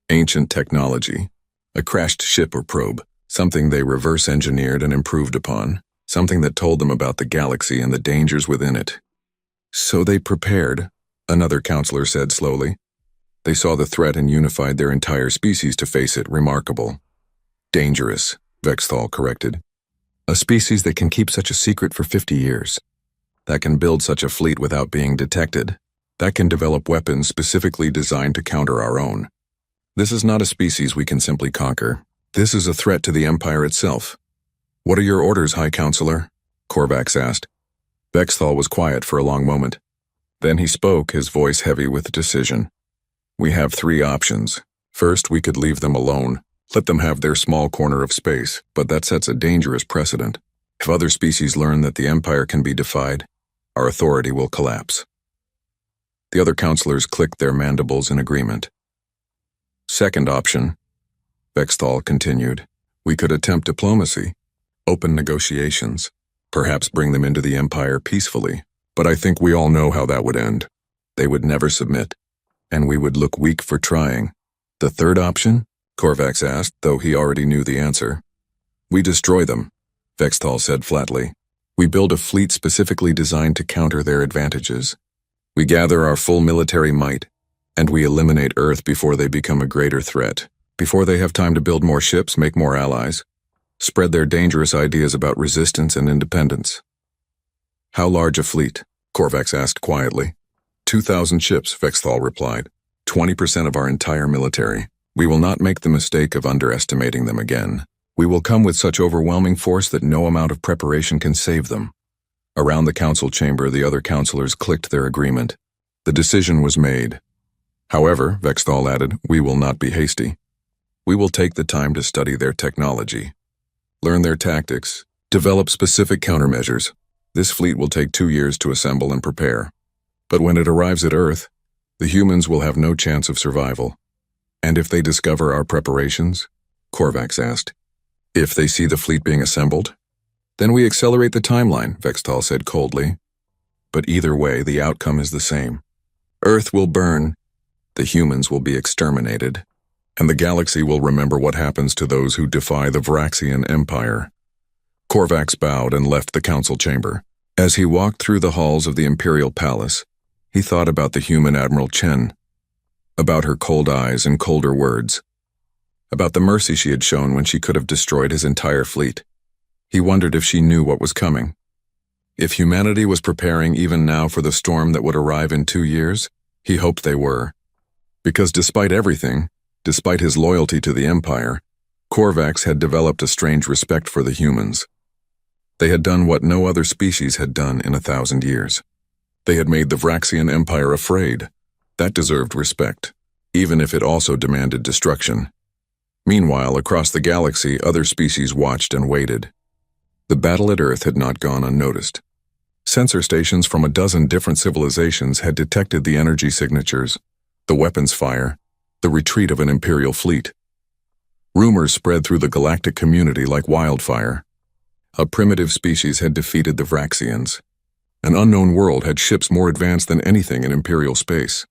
Ancient technology. A crashed ship or probe. Something they reverse-engineered and improved upon. Something that told them about the galaxy and the dangers within it." "So they prepared," another counselor said slowly. "They saw the threat and unified their entire species to face it. Remarkable." "Dangerous," Vexthal corrected. "A species that can keep such a secret for 50 years. That can build such a fleet without being detected. That can develop weapons specifically designed to counter our own. This is not a species we can simply conquer. This is a threat to the Empire itself." "What are your orders, High Counselor?" Korvax asked. Vexthal was quiet for a long moment. Then he spoke, his voice heavy with decision. "We have 3 options. First, we could leave them alone. Let them have their small corner of space, but that sets a dangerous precedent. If other species learn that the Empire can be defied, our authority will collapse." The other counselors clicked their mandibles in agreement. "Second option," Vexthal continued, "we could attempt diplomacy, open negotiations, perhaps bring them into the Empire peacefully, but I think we all know how that would end. They would never submit, and we would look weak for trying." "The third option?" Korvax asked, though he already knew the answer. "We destroy them," Vexthal said flatly. "We build a fleet specifically designed to counter their advantages. We gather our full military might, and we eliminate Earth before they become a greater threat, before they have time to build more ships, make more allies, spread their dangerous ideas about resistance and independence." "How large a fleet?" Korvax asked quietly. 2,000 ships, Vexthal replied. 20% of our entire military. We will not make the mistake of underestimating them again. We will come with such overwhelming force that no amount of preparation can save them." Around the council chamber, the other counselors clicked their agreement. The decision was made. "However," Vexthal added, "we will not be hasty. We will take the time to study their technology, learn their tactics, develop specific countermeasures. This fleet will take 2 years to assemble and prepare. But when it arrives at Earth, the humans will have no chance of survival." "And if they discover our preparations?" Korvax asked. "If they see the fleet being assembled? Then we accelerate the timeline," Vexthal said coldly. "But either way, the outcome is the same. Earth will burn, the humans will be exterminated, and the galaxy will remember what happens to those who defy the Vraxian Empire." Korvax bowed and left the council chamber. As he walked through the halls of the Imperial Palace, he thought about the human Admiral Chen, about her cold eyes and colder words, about the mercy she had shown when she could have destroyed his entire fleet. He wondered if she knew what was coming. If humanity was preparing even now for the storm that would arrive in 2 years, he hoped they were. Because despite everything, despite his loyalty to the Empire, Korvax had developed a strange respect for the humans. They had done what no other species had done in 1,000 years. They had made the Vraxian Empire afraid. That deserved respect. even if it also demanded destruction. Meanwhile, across the galaxy, other species watched and waited. The battle at Earth had not gone unnoticed. Sensor stations from a dozen different civilizations had detected the energy signatures, the weapons fire, the retreat of an Imperial fleet. Rumors spread through the galactic community like wildfire. A primitive species had defeated the Vraxians. An unknown world had ships more advanced than anything in Imperial space.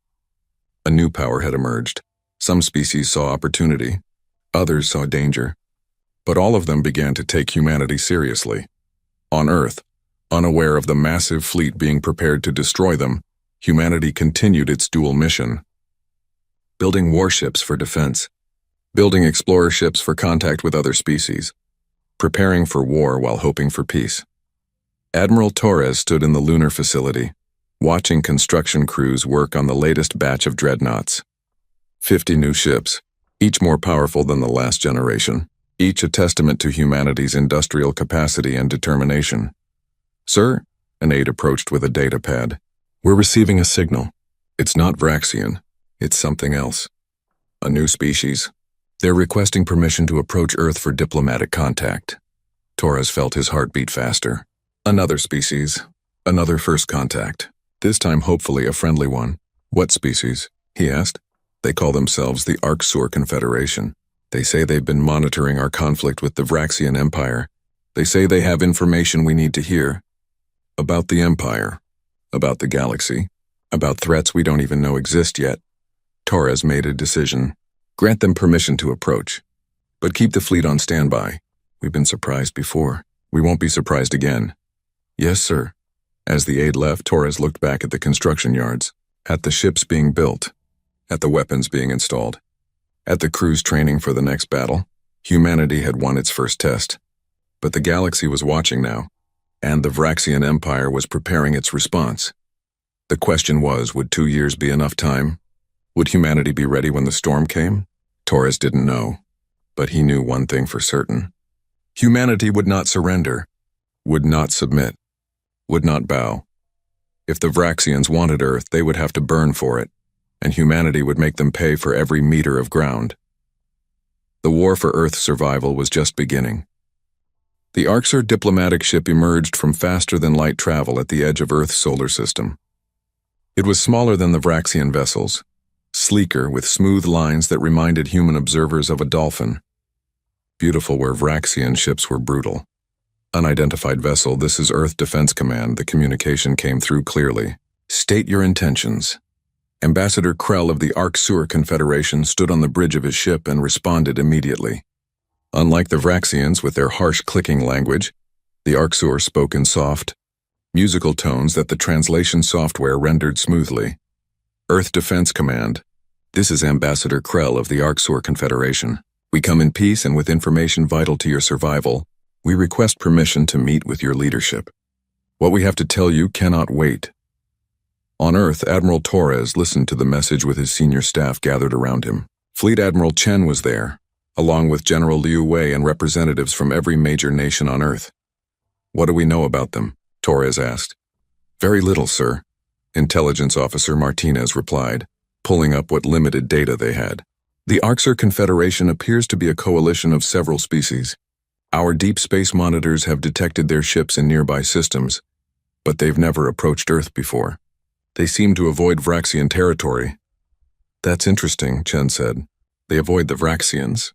A new power had emerged. Some species saw opportunity, others saw danger. But all of them began to take humanity seriously. On Earth, unaware of the massive fleet being prepared to destroy them, humanity continued its dual mission. Building warships for defense, building explorer ships for contact with other species, preparing for war while hoping for peace. Admiral Torres stood in the lunar facility, watching construction crews work on the latest batch of dreadnoughts. 50 new ships, each more powerful than the last generation, each a testament to humanity's industrial capacity and determination. "Sir," an aide approached with a data pad. "We're receiving a signal. It's not Vraxian. It's something else. A new species. They're requesting permission to approach Earth for diplomatic contact." Torres felt his heart beat faster. Another species. Another first contact. This time hopefully a friendly one. "What species?" he asked. "They call themselves the Arksur Confederation. They say they've been monitoring our conflict with the Vraxian Empire. They say they have information we need to hear. About the Empire. About the galaxy. About threats we don't even know exist yet." Torres made a decision. "Grant them permission to approach. But keep the fleet on standby. We've been surprised before. We won't be surprised again." "Yes, sir." As the aide left, Torres looked back at the construction yards, at the ships being built, at the weapons being installed, at the crews training for the next battle. Humanity had won its first test. But the galaxy was watching now, and the Vraxian Empire was preparing its response. The question was, would 2 years be enough time? Would humanity be ready when the storm came? Torres didn't know, but he knew one thing for certain. Humanity would not surrender, would not submit, would not bow. If the Vraxians wanted Earth, they would have to burn for it, and humanity would make them pay for every meter of ground. The war for Earth's survival was just beginning. The Arksur diplomatic ship emerged from faster-than-light travel at the edge of Earth's solar system. It was smaller than the Vraxian vessels, sleeker with smooth lines that reminded human observers of a dolphin. Beautiful where Vraxian ships were brutal. "Unidentified vessel, this is Earth Defense Command," the communication came through clearly. "State your intentions." Ambassador Krell of the Arksur Confederation stood on the bridge of his ship and responded immediately. Unlike the Vraxians with their harsh clicking language, the Arksur spoke in soft, musical tones that the translation software rendered smoothly. "Earth Defense Command, this is Ambassador Krell of the Arksur Confederation. We come in peace and with information vital to your survival. We request permission to meet with your leadership. What we have to tell you cannot wait." On Earth, Admiral Torres listened to the message with his senior staff gathered around him. Fleet Admiral Chen was there, along with General Liu Wei and representatives from every major nation on Earth. "What do we know about them?" Torres asked. "Very little, sir," Intelligence Officer Martinez replied, pulling up what limited data they had. "The Arksur Confederation appears to be a coalition of several species. Our deep space monitors have detected their ships in nearby systems, but they've never approached Earth before. They seem to avoid Vraxian territory." "That's interesting," Chen said. "They avoid the Vraxians.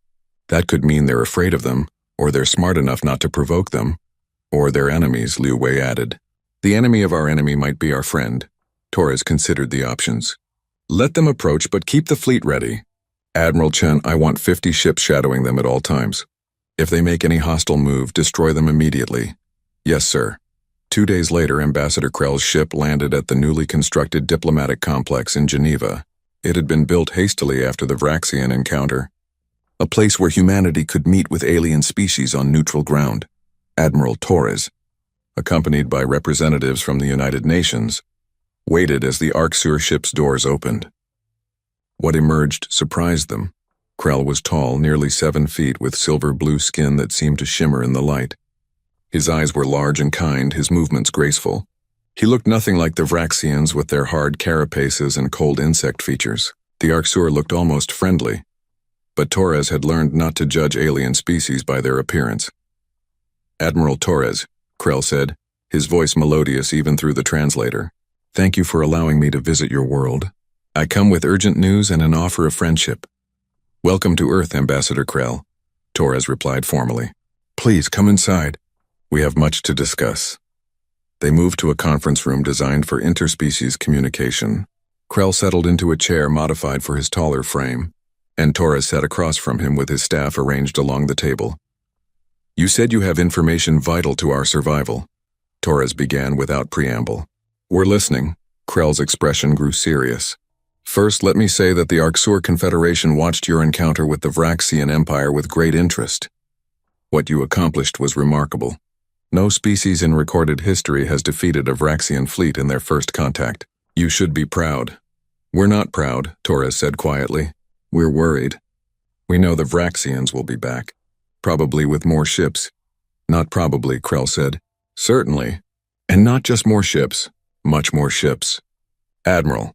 That could mean they're afraid of them, or they're smart enough not to provoke them, or they're enemies," Liu Wei added. "The enemy of our enemy might be our friend." Torres considered the options. "Let them approach, but keep the fleet ready. Admiral Chen, I want 50 ships shadowing them at all times. If they make any hostile move, destroy them immediately." "Yes, sir." 2 days later, Ambassador Krell's ship landed at the newly constructed diplomatic complex in Geneva. It had been built hastily after the Vraxian encounter. A place where humanity could meet with alien species on neutral ground. Admiral Torres, accompanied by representatives from the United Nations, waited as the Arksur ship's doors opened. What emerged surprised them. Krell was tall, nearly 7 feet, with silver-blue skin that seemed to shimmer in the light. His eyes were large and kind, his movements graceful. He looked nothing like the Vraxians with their hard carapaces and cold insect features. The Arxur looked almost friendly, but Torres had learned not to judge alien species by their appearance. "Admiral Torres," Krell said, his voice melodious even through the translator. "Thank you for allowing me to visit your world. I come with urgent news and an offer of friendship." "Welcome to Earth, Ambassador Krell," Torres replied formally. "Please come inside. We have much to discuss." They moved to a conference room designed for interspecies communication. Krell settled into a chair modified for his taller frame, and Torres sat across from him with his staff arranged along the table. "You said you have information vital to our survival," Torres began without preamble. "We're listening." Krell's expression grew serious. "First, let me say that the Arxur Confederation watched your encounter with the Vraxian Empire with great interest. What you accomplished was remarkable. No species in recorded history has defeated a Vraxian fleet in their first contact. You should be proud." "We're not proud," Torres said quietly. "We're worried. We know the Vraxians will be back. Probably with more ships." "Not probably," Krell said. "Certainly. And not just more ships, much more ships. Admiral,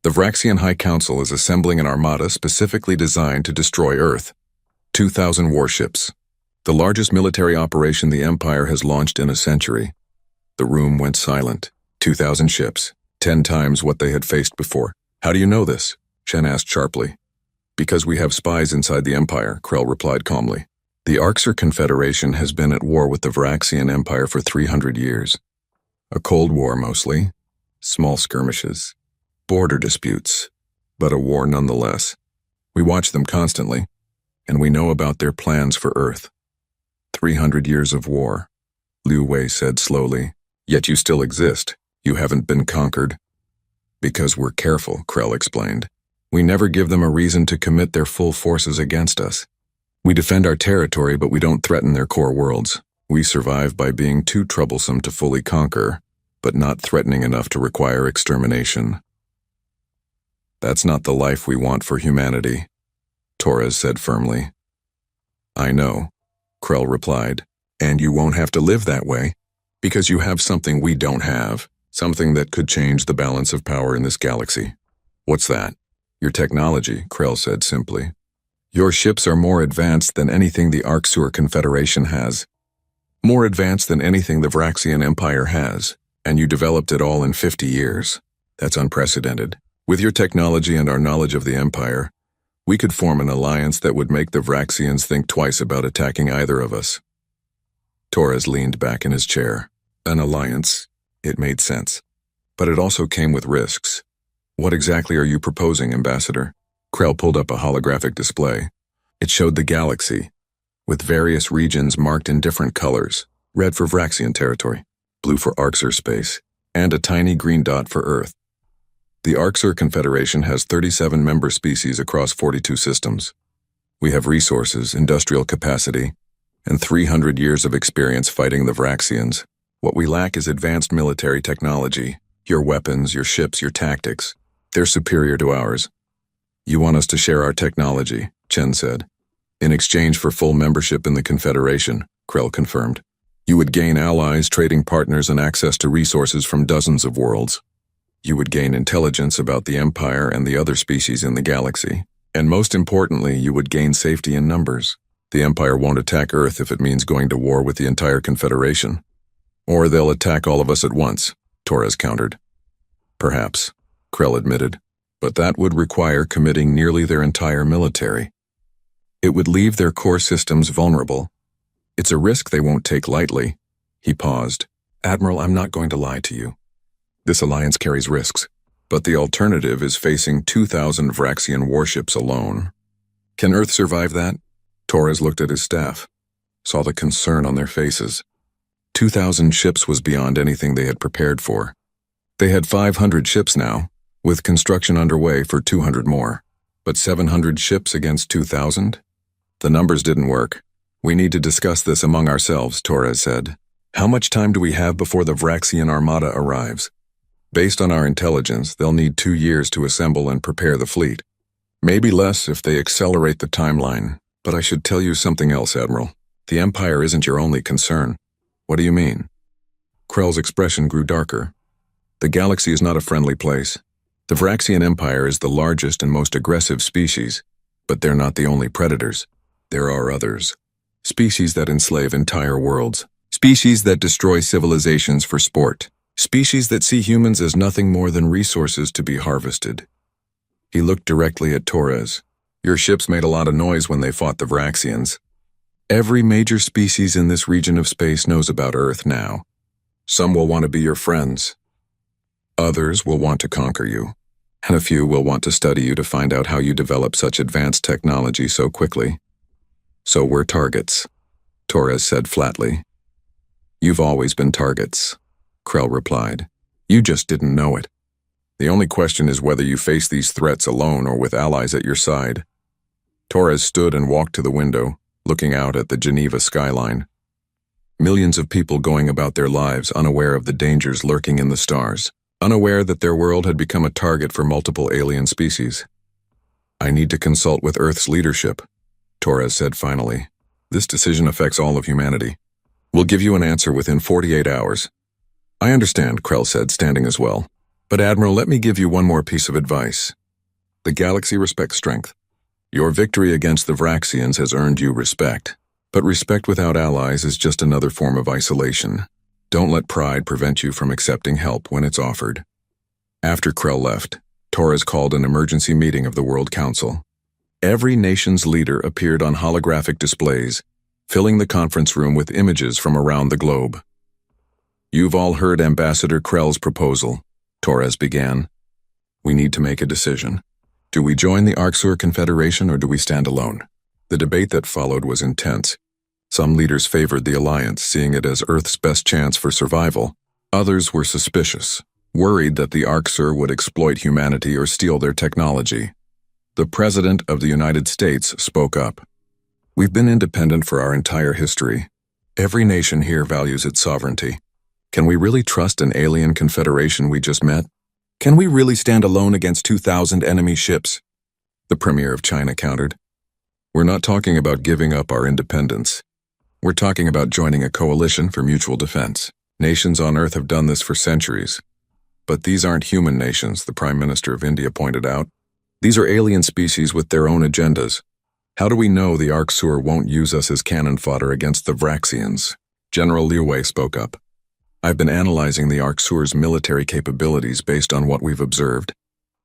the Vraxian High Council is assembling an armada specifically designed to destroy Earth. 2,000 warships. The largest military operation the Empire has launched in a century." The room went silent. 2,000 ships, 10 times what they had faced before. "How do you know this?" Shen asked sharply. "Because we have spies inside the Empire," Krell replied calmly. "The Arxur Confederation has been at war with the Vraxian Empire for 300 years. A cold war mostly, small skirmishes, border disputes, but a war nonetheless. We watch them constantly, and we know about their plans for Earth. 300 years of war," Liu Wei said slowly. "Yet you still exist. You haven't been conquered." "Because we're careful," Krell explained. "We never give them a reason to commit their full forces against us. We defend our territory, but we don't threaten their core worlds. We survive by being too troublesome to fully conquer, but not threatening enough to require extermination. That's not the life we want for humanity," Torres said firmly. "I know," Krell replied, "and you won't have to live that way, because you have something we don't have, something that could change the balance of power in this galaxy." "What's that?" "Your technology," Krell said simply. "Your ships are more advanced than anything the Arxur Confederation has. More advanced than anything the Vraxian Empire has, and you developed it all in 50 years. That's unprecedented. With your technology and our knowledge of the Empire, we could form an alliance that would make the Vraxians think twice about attacking either of us." Torres leaned back in his chair. An alliance. It made sense. But it also came with risks. "What exactly are you proposing, Ambassador?" Krell pulled up a holographic display. It showed the galaxy, with various regions marked in different colors: red for Vraxian territory, blue for Arxur space, and a tiny green dot for Earth. "The Arxur Confederation has 37 member species across 42 systems. We have resources, industrial capacity, and 300 years of experience fighting the Vraxians. What we lack is advanced military technology. Your weapons, your ships, your tactics. They're superior to ours." "You want us to share our technology," Chen said. "In exchange for full membership in the Confederation," Krell confirmed. "You would gain allies, trading partners, and access to resources from dozens of worlds. You would gain intelligence about the Empire and the other species in the galaxy. And most importantly, you would gain safety in numbers. The Empire won't attack Earth if it means going to war with the entire Confederation. Or they'll attack all of us at once," Torres countered. "Perhaps," Krell admitted, "but that would require committing nearly their entire military. It would leave their core systems vulnerable. It's a risk they won't take lightly." He paused. "Admiral, I'm not going to lie to you. This alliance carries risks, but the alternative is facing 2,000 Vraxian warships alone. Can Earth survive that?" Torres looked at his staff, saw the concern on their faces. 2,000 ships was beyond anything they had prepared for. They had 500 ships now, with construction underway for 200 more. But 700 ships against 2,000? The numbers didn't work. "We need to discuss this among ourselves," Torres said. "How much time do we have before the Vraxian Armada arrives?" "Based on our intelligence, they'll need 2 years to assemble and prepare the fleet. Maybe less if they accelerate the timeline. But I should tell you something else, Admiral. The Empire isn't your only concern." "What do you mean?" Krell's expression grew darker. "The galaxy is not a friendly place. The Vraxian Empire is the largest and most aggressive species, but they're not the only predators. There are others. Species that enslave entire worlds. Species that destroy civilizations for sport. Species that see humans as nothing more than resources to be harvested. He looked directly at Torres. Your ships made a lot of noise when they fought the Vraxians. Every major species in this region of space knows about Earth now. Some will want to be your friends. Others will want to conquer you. And a few will want to study you to find out how you develop such advanced technology so quickly. So we're targets, Torres said flatly. You've always been targets, Krell replied. You just didn't know it. The only question is whether you face these threats alone or with allies at your side. Torres stood and walked to the window, looking out at the Geneva skyline. Millions of people going about their lives unaware of the dangers lurking in the stars, unaware that their world had become a target for multiple alien species. I need to consult with Earth's leadership, Torres said finally. This decision affects all of humanity. We'll give you an answer within 48 hours. I understand, Krell said, standing as well. But Admiral, let me give you one more piece of advice. The galaxy respects strength. Your victory against the Vraxians has earned you respect. But respect without allies is just another form of isolation. Don't let pride prevent you from accepting help when it's offered. After Krell left, Torres called an emergency meeting of the World Council. Every nation's leader appeared on holographic displays, filling the conference room with images from around the globe. You've all heard Ambassador Krell's proposal, Torres began. We need to make a decision. Do we join the Arxur Confederation or do we stand alone? The debate that followed was intense. Some leaders favored the alliance, seeing it as Earth's best chance for survival. Others were suspicious, worried that the Arxur would exploit humanity or steal their technology. The President of the United States spoke up. We've been independent for our entire history. Every nation here values its sovereignty. Can we really trust an alien confederation we just met? Can we really stand alone against 2,000 enemy ships? The Premier of China countered. We're not talking about giving up our independence. We're talking about joining a coalition for mutual defense. Nations on Earth have done this for centuries. But these aren't human nations, the Prime Minister of India pointed out. These are alien species with their own agendas. How do we know the Arxur won't use us as cannon fodder against the Vraxians? General Liu Wei spoke up. I've been analyzing the Arxur's military capabilities based on what we've observed.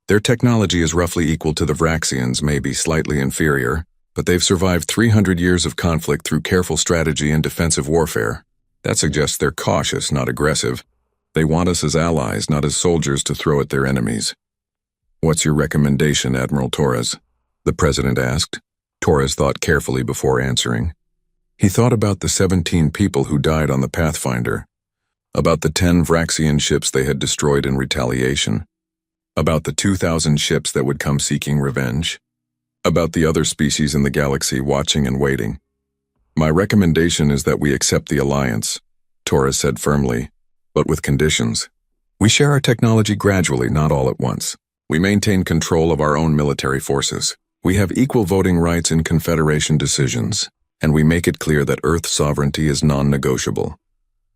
Their technology is roughly equal to the Vraxians, maybe slightly inferior, but they've survived 300 years of conflict through careful strategy and defensive warfare. That suggests they're cautious, not aggressive. They want us as allies, not as soldiers to throw at their enemies. What's your recommendation, Admiral Torres? The President asked. Torres thought carefully before answering. He thought about the 17 people who died on the Pathfinder, about the 10 Vraxian ships they had destroyed in retaliation, about the 2,000 ships that would come seeking revenge, about the other species in the galaxy watching and waiting. My recommendation is that we accept the alliance, Torres said firmly, but with conditions. We share our technology gradually, not all at once. We maintain control of our own military forces. We have equal voting rights in Confederation decisions, and we make it clear that Earth sovereignty is non-negotiable.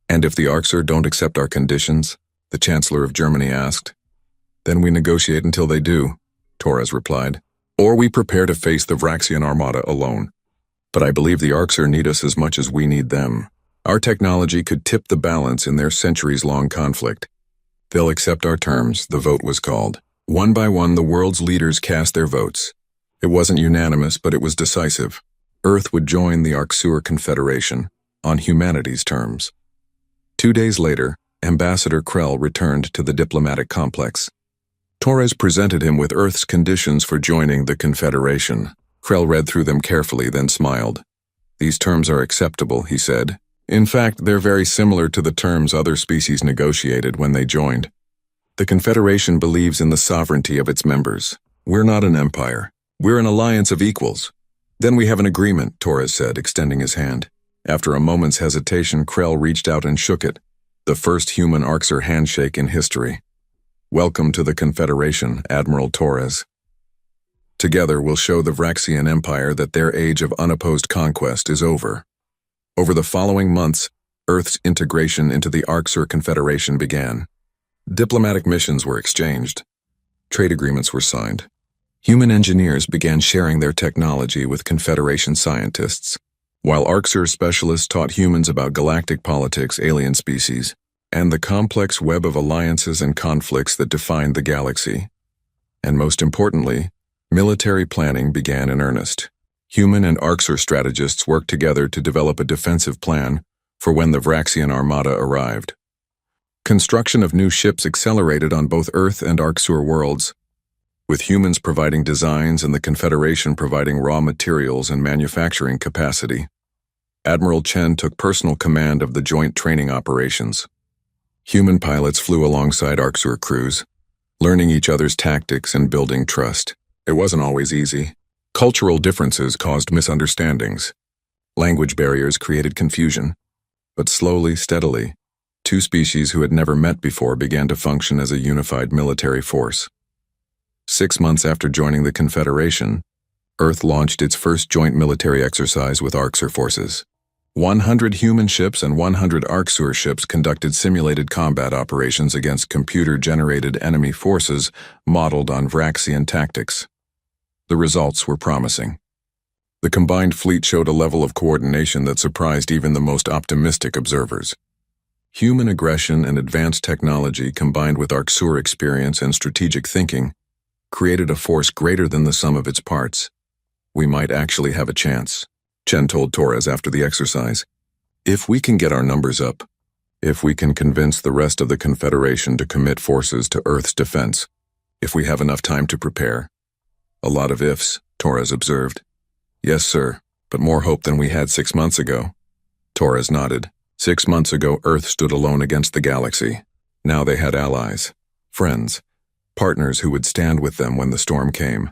And if the Arxur don't accept our conditions, the Chancellor of Germany asked, then we negotiate until they do, Torres replied. Or we prepare to face the Vraxian armada alone. But I believe the Arxur need us as much as we need them. Our technology could tip the balance in their centuries-long conflict. They'll accept our terms, the vote was called. One by one, the world's leaders cast their votes. It wasn't unanimous, but it was decisive. Earth would join the Arxur Confederation, on humanity's terms. 2 days later, Ambassador Krell returned to the diplomatic complex. Torres presented him with Earth's conditions for joining the Confederation. Krell read through them carefully, then smiled. These terms are acceptable, he said. In fact, they're very similar to the terms other species negotiated when they joined. The Confederation believes in the sovereignty of its members. We're not an empire. We're an alliance of equals. Then we have an agreement, Torres said, extending his hand. After a moment's hesitation, Krell reached out and shook it, the first human Arxur handshake in history. Welcome to the Confederation, Admiral Torres. Together we'll show the Vraxian Empire that their age of unopposed conquest is over. Over the following months, Earth's integration into the Arxur Confederation began. Diplomatic missions were exchanged. Trade agreements were signed. Human engineers began sharing their technology with Confederation scientists, while Arxur specialists taught humans about galactic politics, alien species, and the complex web of alliances and conflicts that defined the galaxy. And most importantly, military planning began in earnest. Human and Arxur strategists worked together to develop a defensive plan for when the Vraxian Armada arrived. Construction of new ships accelerated on both Earth and Arxur worlds, with humans providing designs and the Confederation providing raw materials and manufacturing capacity. Admiral Chen took personal command of the joint training operations. Human pilots flew alongside Arxur crews, learning each other's tactics and building trust. It wasn't always easy. Cultural differences caused misunderstandings. Language barriers created confusion. But slowly, steadily, two species who had never met before began to function as a unified military force. 6 months after joining the Confederation, Earth launched its first joint military exercise with Arxur forces. 100 human ships and 100 Arxur ships conducted simulated combat operations against computer-generated enemy forces modeled on Vraxian tactics. The results were promising. The combined fleet showed a level of coordination that surprised even the most optimistic observers. Human aggression and advanced technology combined with Arxur experience and strategic thinking created a force greater than the sum of its parts. We might actually have a chance, Chen told Torres after the exercise. If we can get our numbers up, if we can convince the rest of the Confederation to commit forces to Earth's defense, if we have enough time to prepare. A lot of ifs, Torres observed. Yes, sir, but more hope than we had 6 months ago. Torres nodded. 6 months ago, Earth stood alone against the galaxy. Now they had allies, friends, partners who would stand with them when the storm came.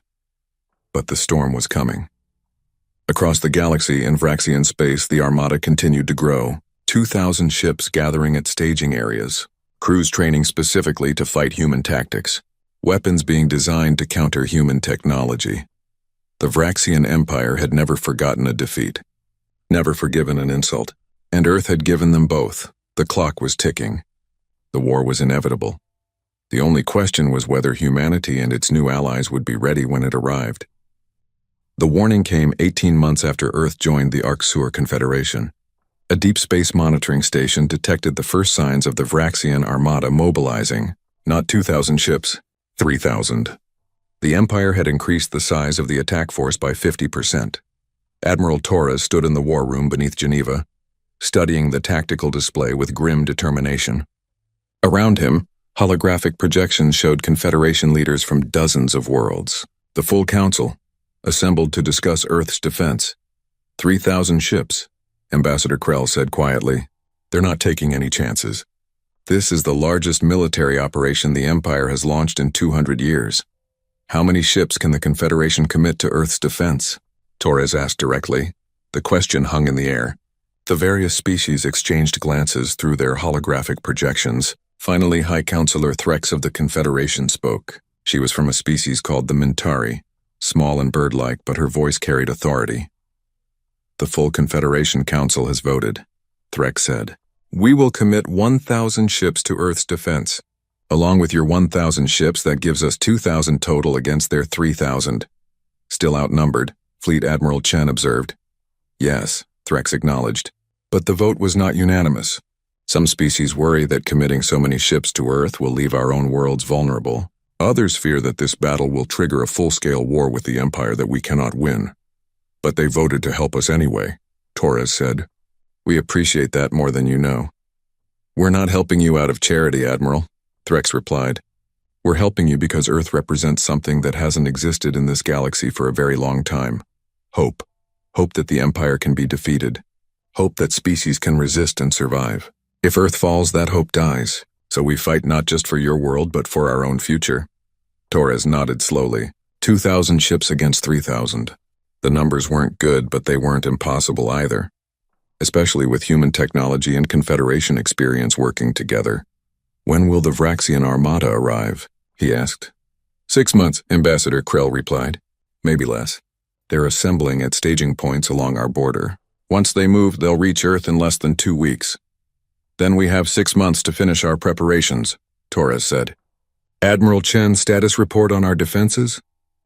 But the storm was coming. Across the galaxy in Vraxian space, the Armada continued to grow, 2,000 ships gathering at staging areas, crews training specifically to fight human tactics, weapons being designed to counter human technology. The Vraxian Empire had never forgotten a defeat, never forgiven an insult, and Earth had given them both. The clock was ticking. The war was inevitable. The only question was whether humanity and its new allies would be ready when it arrived. The warning came 18 months after Earth joined the Arxur Confederation. A deep space monitoring station detected the first signs of the Vraxian Armada mobilizing, not 2,000 ships, 3,000. The Empire had increased the size of the attack force by 50%. Admiral Torres stood in the war room beneath Geneva, studying the tactical display with grim determination. Around him, holographic projections showed Confederation leaders from dozens of worlds. The full council, assembled to discuss Earth's defense. 3,000 ships, Ambassador Krell said quietly. They're not taking any chances. This is the largest military operation the Empire has launched in 200 years. How many ships can the Confederation commit to Earth's defense? Torres asked directly. The question hung in the air. The various species exchanged glances through their holographic projections. Finally, High Counselor Threx of the Confederation spoke. She was from a species called the Mintari, small and bird-like, but her voice carried authority. The full Confederation Council has voted, Threx said. We will commit 1,000 ships to Earth's defense. Along with your 1,000 ships, that gives us 2,000 total against their 3,000. Still outnumbered, Fleet Admiral Chen observed. Yes, Threx acknowledged. But the vote was not unanimous. Some species worry that committing so many ships to Earth will leave our own worlds vulnerable. Others fear that this battle will trigger a full-scale war with the Empire that we cannot win. But they voted to help us anyway, Torres said. We appreciate that more than you know. We're not helping you out of charity, Admiral, Threx replied. We're helping you because Earth represents something that hasn't existed in this galaxy for a very long time. Hope. Hope that the Empire can be defeated. Hope that species can resist and survive. If Earth falls, that hope dies. So we fight not just for your world, but for our own future. Torres nodded slowly. 2,000 ships against 3,000. The numbers weren't good, but they weren't impossible either. Especially with human technology and Confederation experience working together. When will the Vraxian Armada arrive? He asked. 6 months, Ambassador Krell replied. Maybe less. They're assembling at staging points along our border. Once they move, they'll reach Earth in less than 2 weeks. Then we have 6 months to finish our preparations, Torres said. Admiral Chen, status report on our defenses?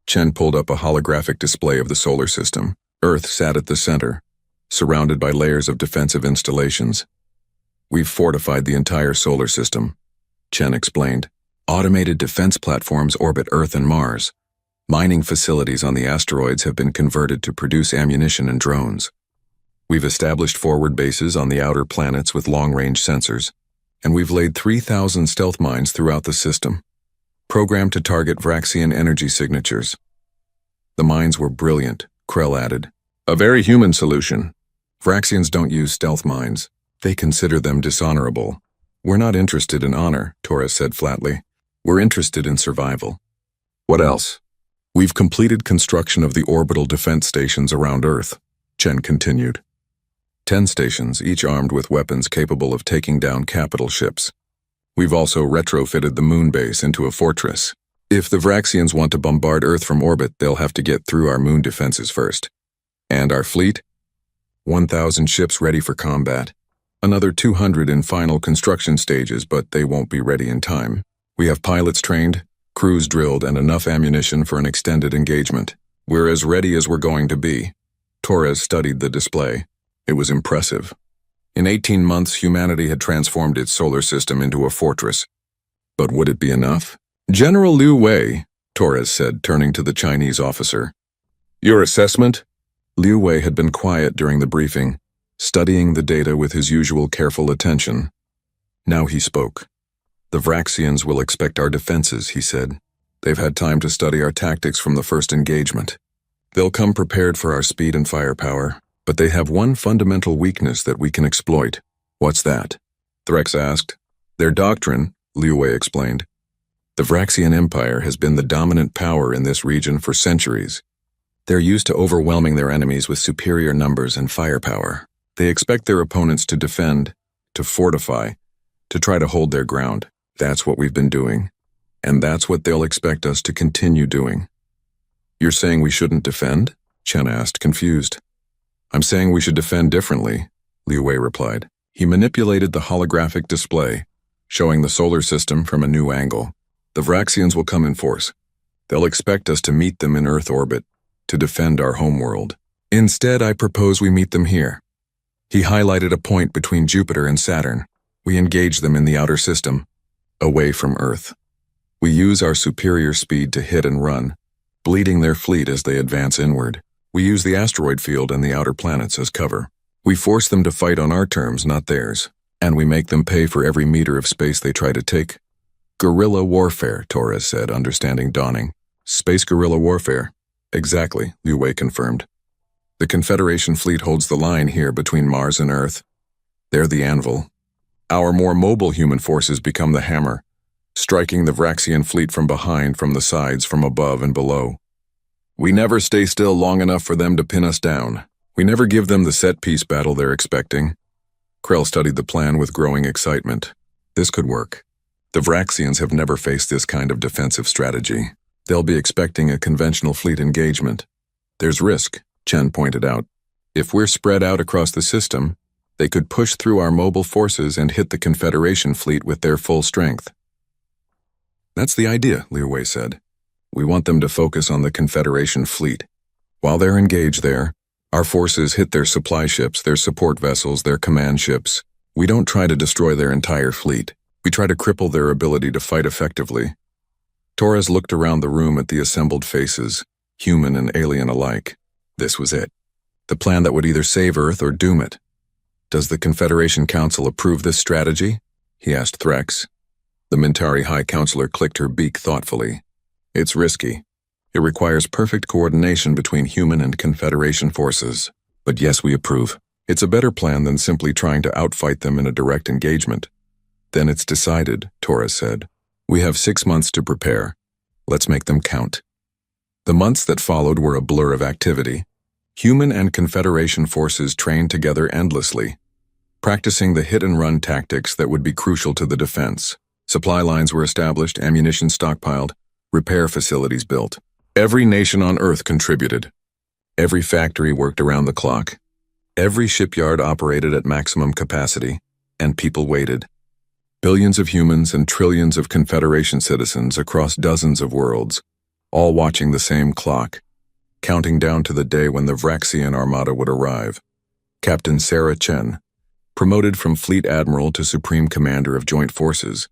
Chen pulled up a holographic display of the solar system. Earth sat at the center, surrounded by layers of defensive installations. We've fortified the entire solar system, Chen explained. Automated defense platforms orbit Earth and Mars. Mining facilities on the asteroids have been converted to produce ammunition and drones. We've established forward bases on the outer planets with long-range sensors, and we've laid 3,000 stealth mines throughout the system, programmed to target Vraxian energy signatures. The mines were brilliant, Krell added. A very human solution. Vraxians don't use stealth mines. They consider them dishonorable. We're not interested in honor, Torres said flatly. We're interested in survival. What else? We've completed construction of the orbital defense stations around Earth, Chen continued. 10 stations, each armed with weapons capable of taking down capital ships. We've also retrofitted the moon base into a fortress. If the Vraxians want to bombard Earth from orbit, they'll have to get through our moon defenses first. And our fleet? 1,000 ships ready for combat. Another 200 in final construction stages, but they won't be ready in time. We have pilots trained, crews drilled, and enough ammunition for an extended engagement. We're as ready as we're going to be. Torres studied the display. It was impressive. In 18 months, humanity had transformed its solar system into a fortress. But would it be enough? General Liu Wei, Torres said, turning to the Chinese officer. Your assessment? Liu Wei had been quiet during the briefing, studying the data with his usual careful attention. Now he spoke. The Vraxians will expect our defenses, he said. They've had time to study our tactics from the first engagement. They'll come prepared for our speed and firepower, but they have one fundamental weakness that we can exploit. What's that? Threx asked. Their doctrine, Liu Wei explained. The Vraxian Empire has been the dominant power in this region for centuries. They're used to overwhelming their enemies with superior numbers and firepower. They expect their opponents to defend, to fortify, to try to hold their ground. That's what we've been doing, and that's what they'll expect us to continue doing. You're saying we shouldn't defend? Chen asked, confused. I'm saying we should defend differently, Liu Wei replied. He manipulated the holographic display, showing the solar system from a new angle. The Vraxians will come in force. They'll expect us to meet them in Earth orbit, to defend our homeworld. Instead, I propose we meet them here. He highlighted a point between Jupiter and Saturn. We engage them in the outer system, away from Earth. We use our superior speed to hit and run, bleeding their fleet as they advance inward. We use the asteroid field and the outer planets as cover. We force them to fight on our terms, not theirs, and we make them pay for every meter of space they try to take. Guerrilla warfare, Torres said, understanding dawning. Space guerrilla warfare. Exactly, Liu Wei confirmed. The Confederation fleet holds the line here between Mars and Earth. They're the anvil. Our more mobile human forces become the hammer, striking the Vraxian fleet from behind, from the sides, from above and below. We never stay still long enough for them to pin us down. We never give them the set-piece battle they're expecting. Krell studied the plan with growing excitement. This could work. The Vraxians have never faced this kind of defensive strategy. They'll be expecting a conventional fleet engagement. There's risk, Chen pointed out. If we're spread out across the system, they could push through our mobile forces and hit the Confederation fleet with their full strength. That's the idea, Liu Wei said. We want them to focus on the Confederation fleet. While they're engaged there, our forces hit their supply ships, their support vessels, their command ships. We don't try to destroy their entire fleet. We try to cripple their ability to fight effectively. Torres looked around the room at the assembled faces, human and alien alike. This was it. The plan that would either save Earth or doom it. Does the Confederation Council approve this strategy? He asked Threx. The Mintari High Counselor clicked her beak thoughtfully. It's risky. It requires perfect coordination between human and Confederation forces. But yes, we approve. It's a better plan than simply trying to outfight them in a direct engagement. Then it's decided, Torres said. We have 6 months to prepare. Let's make them count. The months that followed were a blur of activity. Human and Confederation forces trained together endlessly, practicing the hit-and-run tactics that would be crucial to the defense. Supply lines were established, ammunition stockpiled, repair facilities built. Every nation on Earth contributed. Every factory worked around the clock. Every shipyard operated at maximum capacity, and people waited. Billions of humans and trillions of Confederation citizens across dozens of worlds, all watching the same clock, counting down to the day when the Vraxian armada would arrive. Captain Sarah Chen, promoted from Fleet Admiral to Supreme Commander of Joint Forces,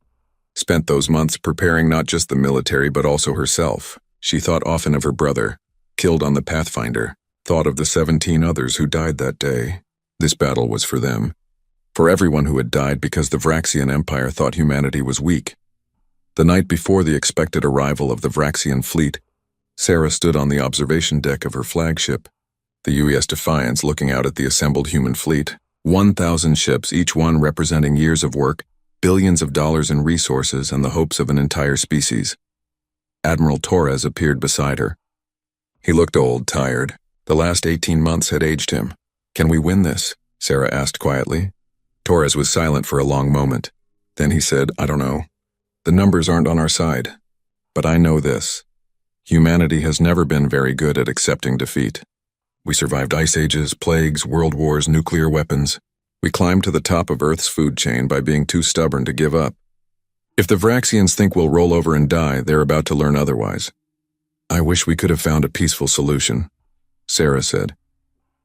spent those months preparing not just the military but also herself. She thought often of her brother, killed on the Pathfinder, thought of the 17 others who died that day. This battle was for them. For everyone who had died because the Vraxian Empire thought humanity was weak. The night before the expected arrival of the Vraxian fleet, Sarah stood on the observation deck of her flagship, the UES Defiance, looking out at the assembled human fleet. 1,000 ships, each one representing years of work, billions of dollars in resources, and the hopes of an entire species. Admiral Torres appeared beside her. He looked old, tired. The last 18 months had aged him. "Can we win this?" Sarah asked quietly. Torres was silent for a long moment. Then he said, "I don't know. The numbers aren't on our side. But I know this. Humanity has never been very good at accepting defeat. We survived ice ages, plagues, world wars, nuclear weapons. We climbed to the top of Earth's food chain by being too stubborn to give up. If the Vraxians think we'll roll over and die, they're about to learn otherwise. I wish we could have found a peaceful solution," Sarah said.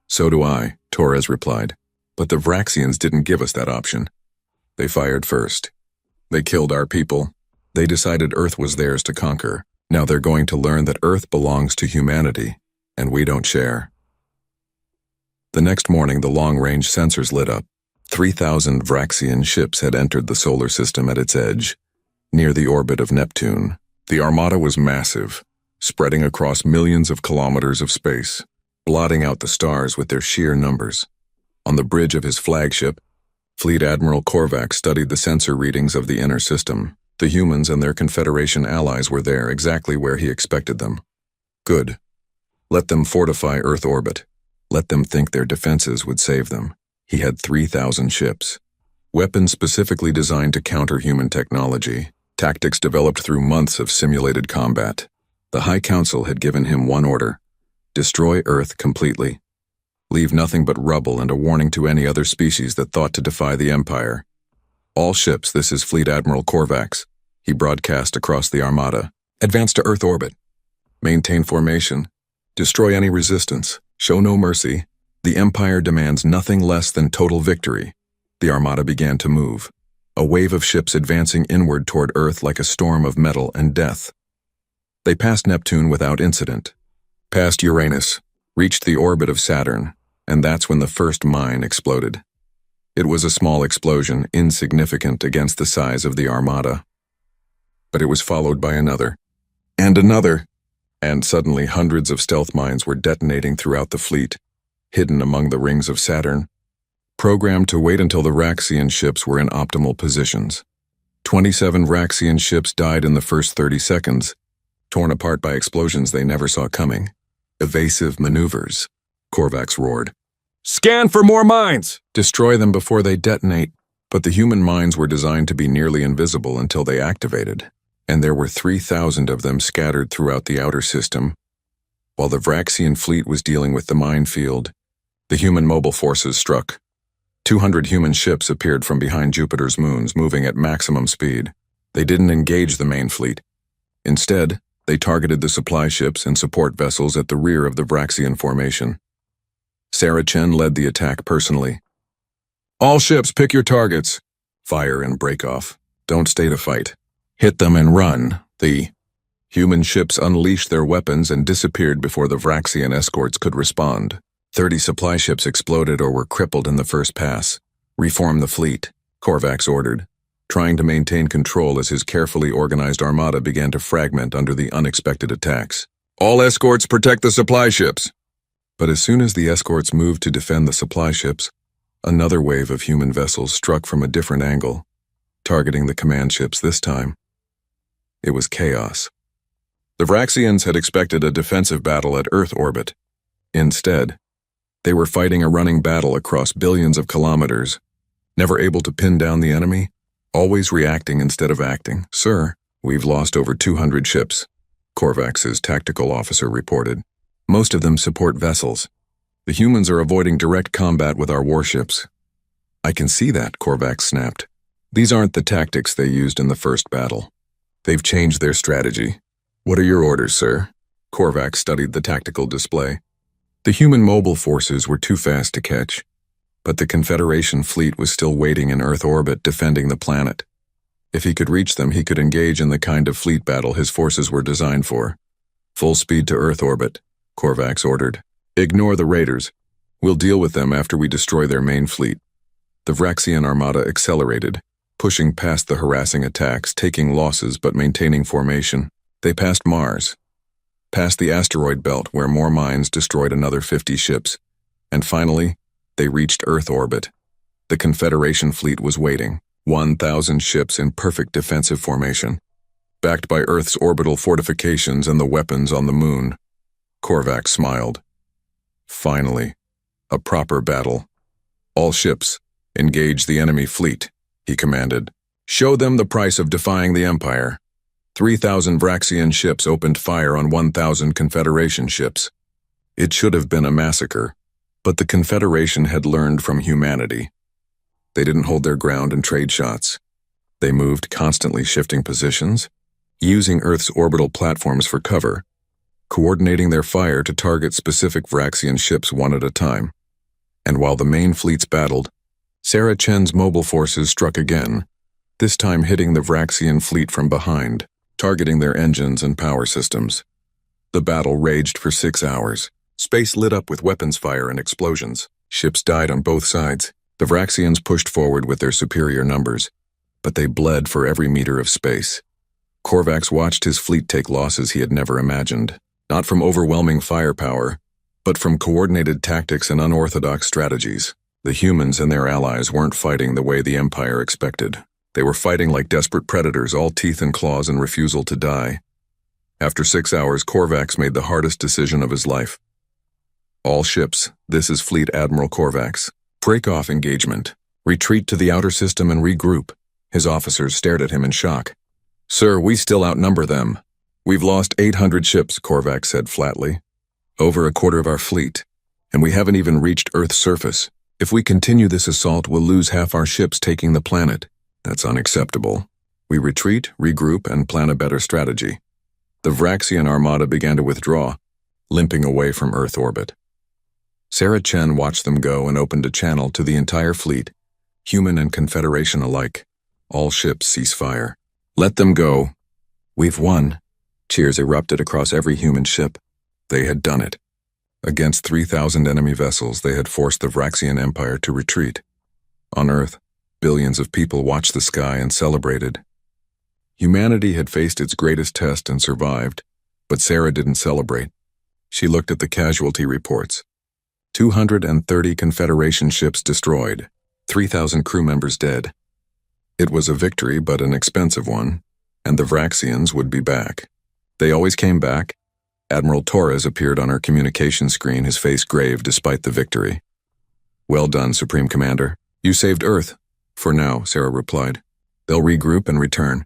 "So do I," Torres replied. "But the Vraxians didn't give us that option. They fired first. They killed our people. They decided Earth was theirs to conquer. Now they're going to learn that Earth belongs to humanity, and we don't share." The next morning, the long-range sensors lit up. 3,000 Vraxian ships had entered the solar system at its edge, near the orbit of Neptune. The armada was massive, spreading across millions of kilometers of space, blotting out the stars with their sheer numbers. On the bridge of his flagship, Fleet Admiral Korvac studied the sensor readings of the inner system. The humans and their Confederation allies were there, exactly where he expected them. Good. Let them fortify Earth orbit. Let them think their defenses would save them. He had 3,000 ships. Weapons specifically designed to counter human technology. Tactics developed through months of simulated combat. The High Council had given him one order: destroy Earth completely. Leave nothing but rubble and a warning to any other species that thought to defy the Empire. "All ships, this is Fleet Admiral Korvac," he broadcast across the armada. "Advance to Earth orbit. Maintain formation. Destroy any resistance. Show no mercy. The Empire demands nothing less than total victory." The armada began to move, a wave of ships advancing inward toward Earth like a storm of metal and death. They passed Neptune without incident, passed Uranus, reached the orbit of Saturn, and that's when the first mine exploded. It was a small explosion, insignificant against the size of the armada. But it was followed by another, and another, and suddenly hundreds of stealth mines were detonating throughout the fleet, hidden among the rings of Saturn, programmed to wait until the Vraxian ships were in optimal positions. 27 Vraxian ships died in the first 30 seconds, torn apart by explosions they never saw coming. "Evasive maneuvers," Korvac roared. "Scan for more mines! Destroy them before they detonate." But the human mines were designed to be nearly invisible until they activated, and there were 3,000 of them scattered throughout the outer system. While the Vraxian fleet was dealing with the minefield, the human mobile forces struck. 200 human ships appeared from behind Jupiter's moons, moving at maximum speed. They didn't engage the main fleet. Instead, they targeted the supply ships and support vessels at the rear of the Vraxian formation. Sarah Chen led the attack personally. "All ships, pick your targets. Fire and break off. Don't stay to fight. Hit them and run." The human ships unleashed their weapons and disappeared before the Vraxian escorts could respond. 30 supply ships exploded or were crippled in the first pass. "Reform the fleet," Korvac ordered, trying to maintain control as his carefully organized armada began to fragment under the unexpected attacks. "All escorts protect the supply ships." But as soon as the escorts moved to defend the supply ships, another wave of human vessels struck from a different angle, targeting the command ships this time. It was chaos. The Vraxians had expected a defensive battle at Earth orbit. Instead, they were fighting a running battle across billions of kilometers, never able to pin down the enemy, always reacting instead of acting. "Sir, we've lost over 200 ships," Korvac's tactical officer reported. "Most of them support vessels. The humans are avoiding direct combat with our warships." "I can see that," Korvac snapped. These aren't the tactics they used in the first battle. They've changed their strategy. What are your orders, sir? Korvax studied the tactical display. The human mobile forces were too fast to catch, but the Confederation fleet was still waiting in Earth orbit defending the planet. If he could reach them, he could engage in the kind of fleet battle his forces were designed for. Full speed to Earth orbit, Korvax ordered. Ignore the raiders. We'll deal with them after we destroy their main fleet. The Vraxian armada accelerated, pushing past the harassing attacks, taking losses but maintaining formation. They passed Mars, past the asteroid belt where more mines destroyed another 50 ships, and finally, they reached Earth orbit. The Confederation fleet was waiting, 1,000 ships in perfect defensive formation, backed by Earth's orbital fortifications and the weapons on the moon. Korvax smiled. Finally, a proper battle. All ships, engage the enemy fleet, he commanded. Show them the price of defying the Empire. 3,000 Vraxian ships opened fire on 1,000 Confederation ships. It should have been a massacre, but the Confederation had learned from humanity. They didn't hold their ground and trade shots. They moved, constantly shifting positions, using Earth's orbital platforms for cover, coordinating their fire to target specific Vraxian ships one at a time. And while the main fleets battled, Sarah Chen's mobile forces struck again, this time hitting the Vraxian fleet from behind, targeting their engines and power systems. The battle raged for 6 hours. Space lit up with weapons fire and explosions. Ships died on both sides. The Vraxians pushed forward with their superior numbers, but they bled for every meter of space. Korvax watched his fleet take losses he had never imagined, not from overwhelming firepower, but from coordinated tactics and unorthodox strategies. The humans and their allies weren't fighting the way the Empire expected. They were fighting like desperate predators, all teeth and claws and refusal to die. After 6 hours, Korvax made the hardest decision of his life. All ships, this is Fleet Admiral Korvax. Break off engagement. Retreat to the outer system and regroup. His officers stared at him in shock. Sir, we still outnumber them. We've lost 800 ships, Korvax said flatly. Over a quarter of our fleet. And we haven't even reached Earth's surface. If we continue this assault, we'll lose half our ships taking the planet. That's unacceptable. We retreat, regroup, and plan a better strategy. The Vraxian armada began to withdraw, limping away from Earth orbit. Sarah Chen watched them go and opened a channel to the entire fleet, human and Confederation alike. All ships cease fire. Let them go. We've won. Cheers erupted across every human ship. They had done it. Against 3,000 enemy vessels, they had forced the Vraxian Empire to retreat. On Earth, billions of people watched the sky and celebrated. Humanity had faced its greatest test and survived, but Sarah didn't celebrate. She looked at the casualty reports. 230 Confederation ships destroyed, 3,000 crew members dead. It was a victory, but an expensive one, and the Vraxians would be back. They always came back. Admiral Torres appeared on her communication screen, his face grave despite the victory. Well done, Supreme Commander. You saved Earth. For now, Sarah replied. They'll regroup and return.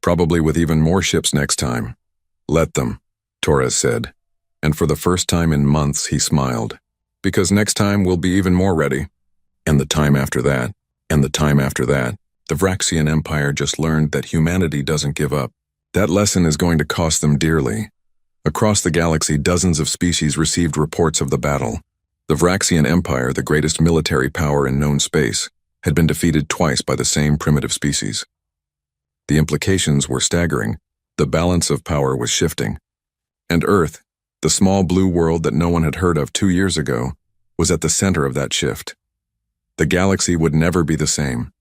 Probably with even more ships next time. Let them, Torres said. And for the first time in months, he smiled. Because next time we'll be even more ready. And the time after that, and the time after that. The Vraxian Empire just learned that humanity doesn't give up. That lesson is going to cost them dearly. Across the galaxy, dozens of species received reports of the battle. The Vraxian Empire, the greatest military power in known space, had been defeated twice by the same primitive species. The implications were staggering. The balance of power was shifting. And Earth, the small blue world that no one had heard of 2 years ago, was at the center of that shift. The galaxy would never be the same.